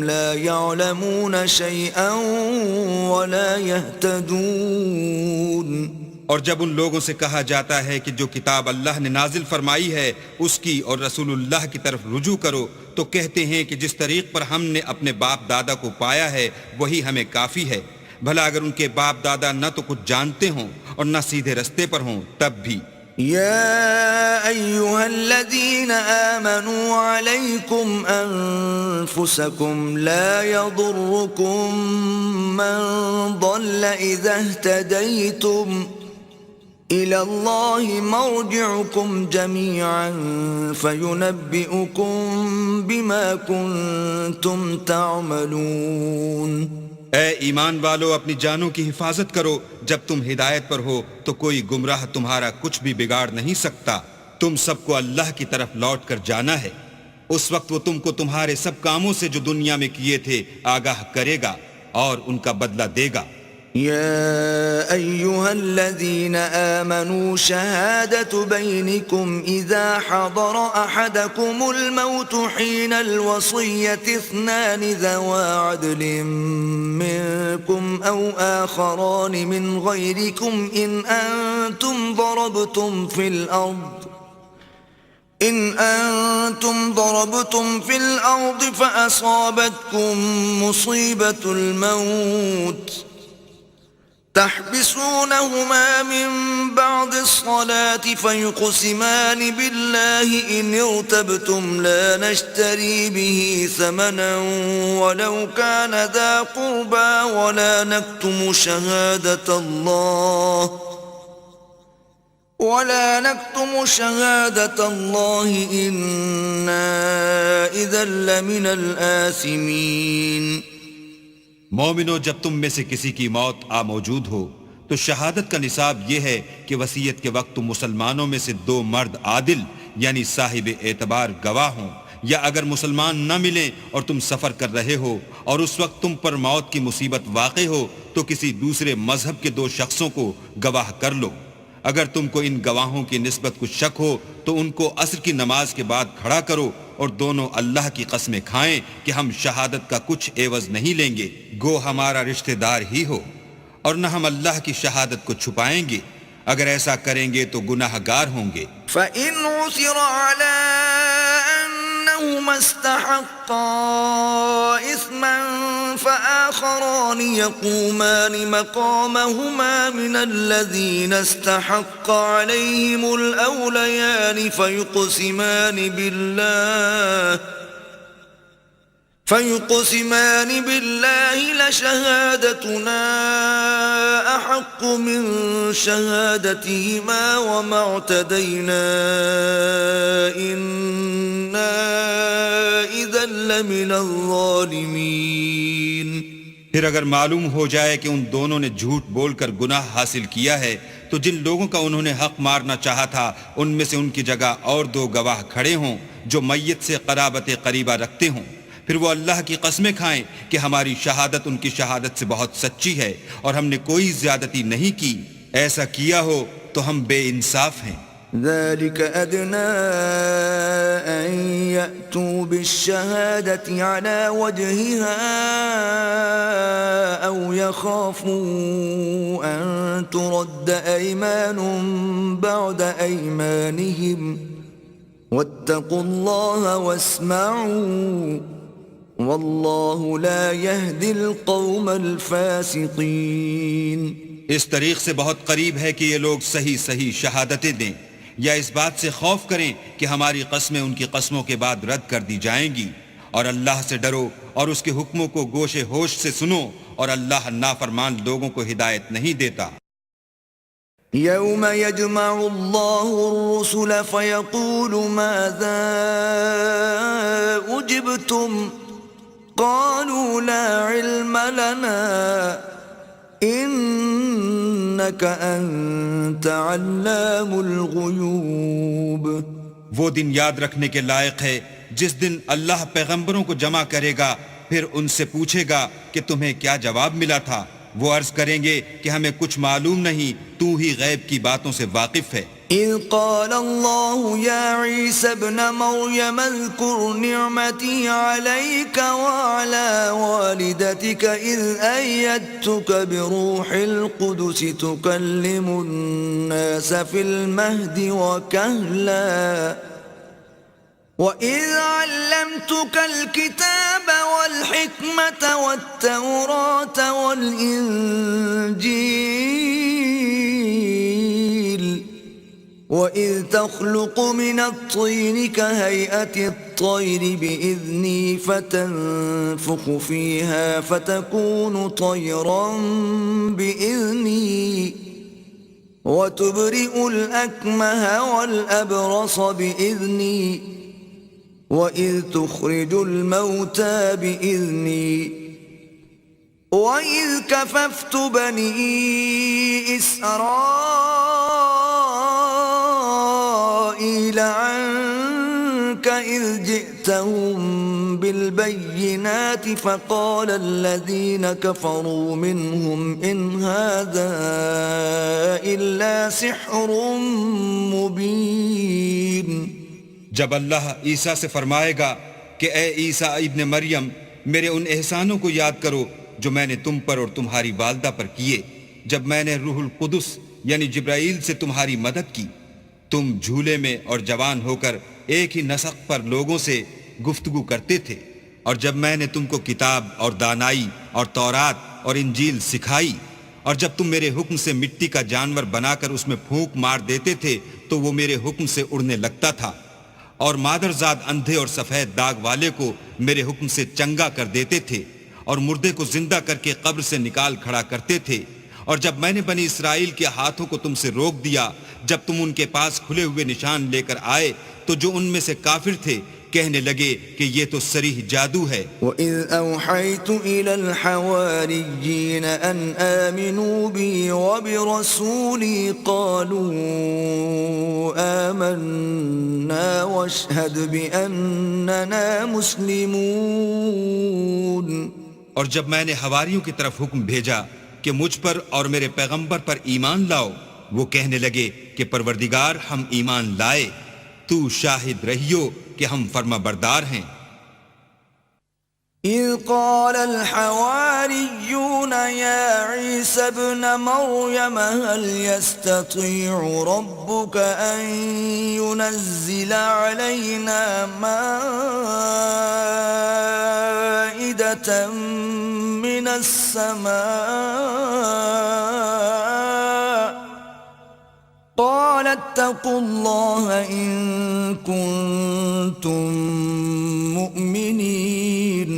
لَا يَعْلَمُونَ شَيْئًا وَلَا يَهْتَدُونَ۔ اور جب ان لوگوں سے کہا جاتا ہے کہ جو کتاب اللہ نے نازل فرمائی ہے اس کی اور رسول اللہ کی طرف رجوع کرو، تو کہتے ہیں کہ جس طریق پر ہم نے اپنے باپ دادا کو پایا ہے وہی ہمیں کافی ہے، بھلا اگر ان کے باپ دادا نہ تو کچھ جانتے ہوں اور نہ سیدھے رستے پر ہوں تب بھی۔ يا أيها الذين آمنوا عليكم أنفسكم لا يضركم من ضل إذا اهتديتم إلى الله مرجعكم جميعا فينبئكم بما كنتم تعملون۔ اے ایمان والو، اپنی جانوں کی حفاظت کرو، جب تم ہدایت پر ہو تو کوئی گمراہ تمہارا کچھ بھی بگاڑ نہیں سکتا۔ تم سب کو اللہ کی طرف لوٹ کر جانا ہے، اس وقت وہ تم کو تمہارے سب کاموں سے جو دنیا میں کیے تھے آگاہ کرے گا اور ان کا بدلہ دے گا۔ يا أيها الذين آمنوا شهادة بينكم إذا حضر أحدكم الموت حين الوصية اثنان ذوى عدل منكم أو آخران من غيركم إن أنتم ضربتم في الأرض فأصابتكم مصيبة الموت تحبسونهما من بعد الصلاة فيقسمان بالله إن ارتبتم لا نشتري به ثمنا ولو كان ذا قربى ولا نكتم شهادة الله إنا إذا لمن الآثمين۔ مومنو، جب تم میں سے کسی کی موت آ موجود ہو تو شہادت کا نصاب یہ ہے کہ وصیت کے وقت تم مسلمانوں میں سے دو مرد عادل یعنی صاحب اعتبار گواہ ہوں، یا اگر مسلمان نہ ملیں اور تم سفر کر رہے ہو اور اس وقت تم پر موت کی مصیبت واقع ہو تو کسی دوسرے مذہب کے دو شخصوں کو گواہ کر لو۔ اگر تم کو ان گواہوں کی نسبت کچھ شک ہو تو ان کو عصر کی نماز کے بعد کھڑا کرو اور دونوں اللہ کی قسمیں کھائیں کہ ہم شہادت کا کچھ عوض نہیں لیں گے، گو ہمارا رشتہ دار ہی ہو، اور نہ ہم اللہ کی شہادت کو چھپائیں گے، اگر ایسا کریں گے تو گناہ گار ہوں گے۔ فَإِنْ عُثِرَ عَلَىٰ أَنَّهُمَا اسْتَحَقَّا إِثْمًا فَآخَرَانِ يَقُومَانِ مَقَامَهُمَا مِنَ الَّذِينَ استحق عليهم الأوليان فيقسمان بالله لشهادتنا أحق من شهادتهما وما اعتدينا إنا إذا لمن الظالمين۔ پھر اگر معلوم ہو جائے کہ ان دونوں نے جھوٹ بول کر گناہ حاصل کیا ہے تو جن لوگوں کا انہوں نے حق مارنا چاہا تھا ان میں سے ان کی جگہ اور دو گواہ کھڑے ہوں جو میت سے قرابت قریبہ رکھتے ہوں، پھر وہ اللہ کی قسمیں کھائیں کہ ہماری شہادت ان کی شہادت سے بہت سچی ہے اور ہم نے کوئی زیادتی نہیں کی، ایسا کیا ہو تو ہم بے انصاف ہیں۔ ذلك أدنى أن يأتوا بالشهادة على وجهها أو يخافوا أن ترد أيمان بعد أيمانهم واتقوا الله واسمعوا والله لا يهدي القوم الفاسقين. اس طریق سے بہت قریب ہے کہ یہ لوگ صحیح صحیح شہادتیں دیں، یا اس بات سے خوف کریں کہ ہماری قسمیں ان کی قسموں کے بعد رد کر دی جائیں گی. اور اللہ سے ڈرو اور اس کے حکموں کو گوش ہوش سے سنو، اور اللہ نافرمان لوگوں کو ہدایت نہیں دیتا. يوم يجمع الله الرسل فيقول ماذا أجبتم قالوا لا علم لنا إنك أنت علام الغيوب. وہ دن یاد رکھنے کے لائق ہے جس دن اللہ پیغمبروں کو جمع کرے گا، پھر ان سے پوچھے گا کہ تمہیں کیا جواب ملا تھا. وہ عرض کریں گے کہ ہمیں کچھ معلوم نہیں، تو ہی غیب کی باتوں سے واقف ہے. إذ قال الله يا عيسى ابن مريم اذكر نعمتي عليك وعلى والدتك إذ أيدتك بروح القدس تكلم الناس في المهد وكهلا وَإِذْ عَلَّمْتُكَ الْكِتَابَ وَالْحِكْمَةَ وَالتَّوْرَاةَ وَالْإِنْجِيلَ وَإِذْ تَخْلُقُ مِنَ الطِّينِ كَهَيْئَةِ الطَّيْرِ بِإِذْنِي فَتَنفُخُ فِيهَا فَتَكُونُ طَيْرًا بِإِذْنِي وَتُبْرِئُ الْأَكْمَهَ وَالْأَبْرَصَ بِإِذْنِي وَإِذْ تُخْرِجُ الْمَوْتَى بِإِذْنِي وَإِذْ كَفَفْتُ بَنِي إِسْرَائِيلَ عَنْكَ إِذْ جِئْتَهُمْ بِالْبَيِّنَاتِ فَقَالَ الَّذِينَ كَفَرُوا مِنْهُمْ إِنْ هَذَا إِلَّا سِحْرٌ مُبِينٌ. جب اللہ عیسیٰ سے فرمائے گا کہ اے عیسیٰ ابن مریم، میرے ان احسانوں کو یاد کرو جو میں نے تم پر اور تمہاری والدہ پر کیے، جب میں نے روح القدس یعنی جبرائیل سے تمہاری مدد کی. تم جھولے میں اور جوان ہو کر ایک ہی نسق پر لوگوں سے گفتگو کرتے تھے، اور جب میں نے تم کو کتاب اور دانائی اور تورات اور انجیل سکھائی، اور جب تم میرے حکم سے مٹی کا جانور بنا کر اس میں پھونک مار دیتے تھے تو وہ میرے حکم سے اڑنے لگتا تھا، اور مادرزاد اندھے اور سفید داغ والے کو میرے حکم سے چنگا کر دیتے تھے، اور مردے کو زندہ کر کے قبر سے نکال کھڑا کرتے تھے. اور جب میں نے بنی اسرائیل کے ہاتھوں کو تم سے روک دیا جب تم ان کے پاس کھلے ہوئے نشان لے کر آئے، تو جو ان میں سے کافر تھے کہنے لگے کہ یہ تو صریح جادو ہے. وَإِذْ أَوْحَيْتُ إِلَى الْحَوَارِيِّينَ أَنْ آمِنُوا بِي وَبِرَسُولِي قَالُوا آمَنَّا وَاشْهَدْ بِأَنَّنَا مُسْلِمُونَ. اور جب میں نے حواریوں کی طرف حکم بھیجا کہ مجھ پر اور میرے پیغمبر پر ایمان لاؤ، وہ کہنے لگے کہ پروردگار ہم ایمان لائے، تو شاہد رہیو کہ ہم فرما بردار ہیں. إِذْ قَالَ الْحَوَارِيُّونَ يَا عِيسَى ابْنَ مَرْيَمَ هَلْ يَسْتَطِيعُ رَبُّكَ أَن يُنَزِّلَ عَلَيْنَا مَائِدَةً مِّنَ السَّمَاءِ قال اتقوا الله إن كنتم مؤمنين.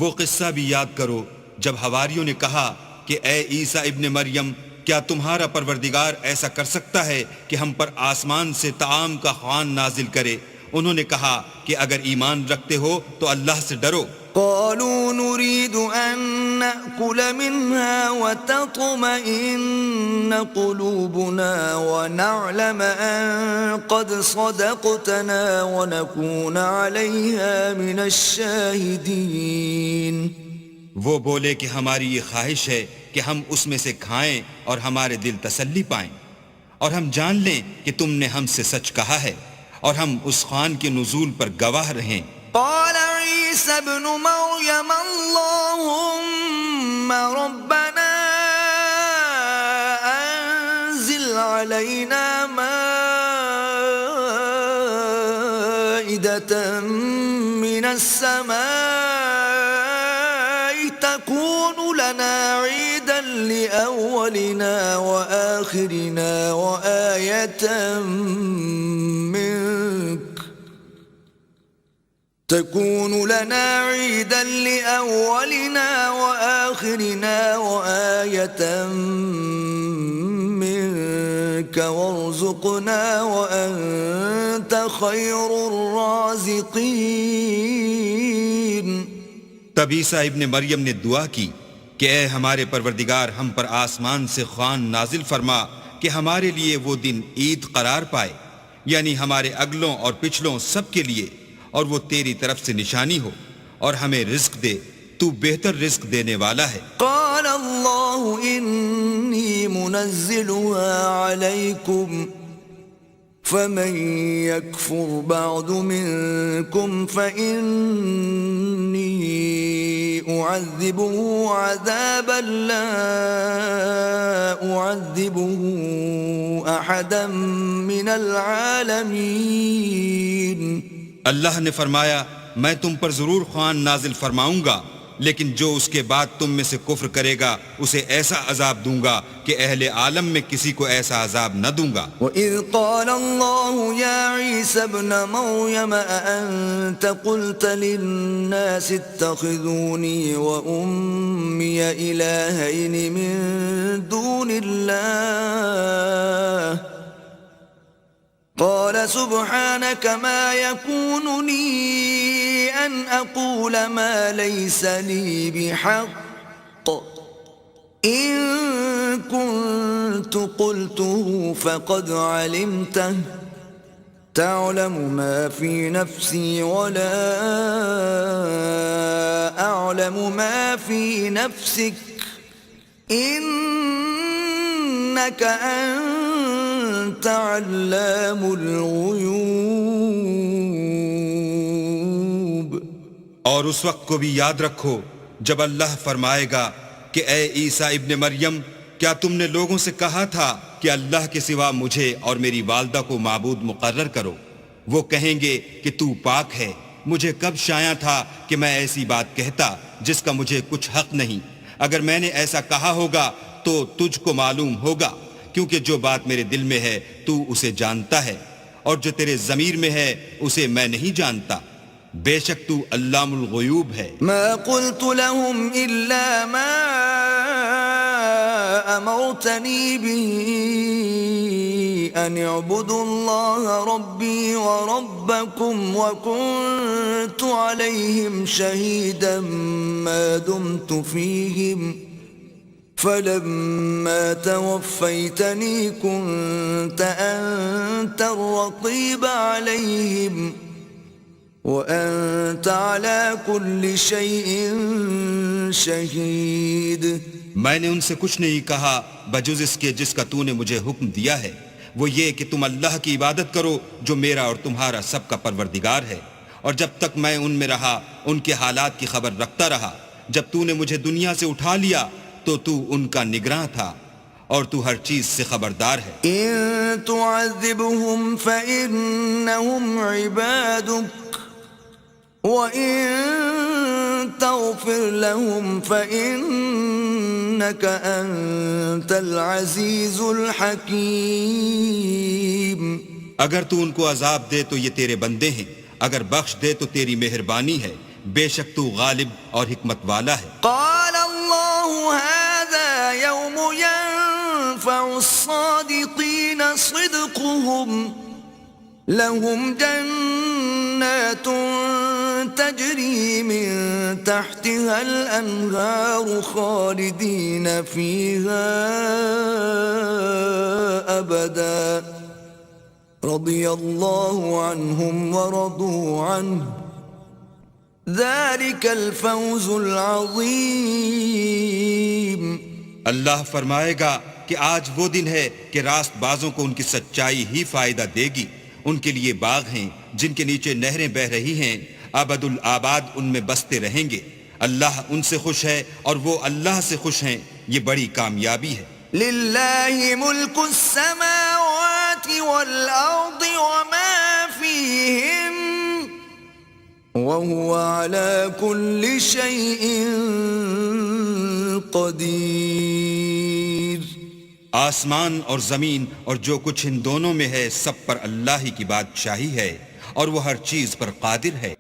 وہ قصہ بھی یاد کرو جب حواریوں نے کہا کہ اے عیسیٰ ابن مریم، کیا تمہارا پروردگار ایسا کر سکتا ہے کہ ہم پر آسمان سے طعام کا خوان نازل کرے؟ انہوں نے کہا کہ اگر ایمان رکھتے ہو تو اللہ سے ڈرو. قالوا نريد أن نأكل منها وتطمئن قلوبنا ونعلم أن قد صدقتنا ونكون عليها من الشاهدين. وہ بولے کہ ہماری یہ خواہش ہے کہ ہم اس میں سے کھائیں اور ہمارے دل تسلی پائیں، اور ہم جان لیں کہ تم نے ہم سے سچ کہا ہے، اور ہم اس خوان کے نزول پر گواہ رہیں. قال عيسى ابن مريم اللهم ربنا أنزل علينا مائدة السماء تكون لنا عيدا لأولنا وآخرنا وآية منك تكون لنا عيدا لأولنا وآخرنا وآية منك وارزقنا وأنت خير الرازقين. تب عیسیٰ ابن مریم نے دعا کی کہ اے ہمارے پروردگار، ہم پر آسمان سے خوان نازل فرما کہ ہمارے لیے وہ دن عید قرار پائے، یعنی ہمارے اگلوں اور پچھلوں سب کے لیے، اور وہ تیری طرف سے نشانی ہو، اور ہمیں رزق دے، تو بہتر رزق دینے والا ہے. قال اللہ انی منزلها علیکم فمن يكفر بعد منكم فإني أعذبه عذابا لا أعذبه أحدا من العالمين. اللہ نے فرمایا میں تم پر ضرور خوان نازل فرماؤں گا، لیکن جو اس کے بعد تم میں سے کفر کرے گا اسے ایسا عذاب دوں گا کہ اہل عالم میں کسی کو ایسا عذاب نہ دوں گا. وَإِذْ قَالَ اللَّهُ يَا عِيسَى ابْنَ مَرْيَمَ أَأَنْتَ قُلْتَ لِلنَّاسِ اتَّخِذُونِي وَأُمِّيَ إِلَٰهَيْنِ مِن دُونِ اللَّهِ قال سبحانك ما يكون لي أن أقول ما ليس لي بحق إن كنت قلته فقد علمته تعلم ما في نفسي ولا أعلم ما في نفسك إنك أنت علام الغیوب. اور اس وقت کو بھی یاد رکھو جب اللہ فرمائے گا کہ اے عیسیٰ ابن مریم، کیا تم نے لوگوں سے کہا تھا کہ اللہ کے سوا مجھے اور میری والدہ کو معبود مقرر کرو؟ وہ کہیں گے کہ تو پاک ہے. مجھے کب شایع تھا کہ میں ایسی بات کہتا جس کا مجھے کچھ حق نہیں. اگر میں نے ایسا کہا ہوگا تو تجھ کو معلوم ہوگا، کیونکہ جو بات میرے دل میں ہے تو اسے جانتا ہے، اور جو تیرے ضمیر میں ہے اسے میں نہیں جانتا. بے شک تو علام الغیوب ہے. ما قلت لهم إلا ما أمرتني به أن اعبدوا الله ربي وربكم وكنت عليهم شهيدا ما دمت فيهم فلما توفيتني كنت أنت الرقيب عليهم وأنت على كل شيء شهيد. میں نے ان سے کچھ نہیں کہا بجز اس کے جس کا تو نے مجھے حکم دیا ہے، وہ یہ کہ تم اللہ کی عبادت کرو جو میرا اور تمہارا سب کا پروردگار ہے. اور جب تک میں ان میں رہا ان کے حالات کی خبر رکھتا رہا. جب تو نے مجھے دنیا سے اٹھا لیا تو ان کا نگراں تھا اور تو ہر چیز سے خبردار ہے. إن تعذبهم فإنهم عبادك وَإِن تَغْفِرْ لَهُمْ فَإِنَّكَ أَنْتَ الْعَزِيزُ الْحَكِيمُ. اگر تو ان کو عذاب دے تو یہ تیرے بندے ہیں، اگر بخش دے تو تیری مہربانی ہے، بے شک تو غالب اور حکمت والا ہے. قال اللہ هذا يوم ينفع الصادقين صدقهم لهم جنات تجري من تحتها الأنهار خالدين فيها أبدا رضي الله عنهم ورضوا عنه ذلك الفوز العظيم. اللہ فرمائے گا کہ آج وہ دن ہے کہ راست بازوں کو ان کی سچائی ہی فائدہ دے گی. ان کے لیے باغ ہیں جن کے نیچے نہریں بہ رہی ہیں، ابد الآباد ان میں بستے رہیں گے. اللہ ان سے خوش ہے اور وہ اللہ سے خوش ہیں. یہ بڑی کامیابی ہے. للہ ملک السماوات والارض وما فیہن وهو على كل شيء قدير. آسمان اور زمین اور جو کچھ ان دونوں میں ہے سب پر اللہ ہی کی بادشاہی ہے اور وہ ہر چیز پر قادر ہے.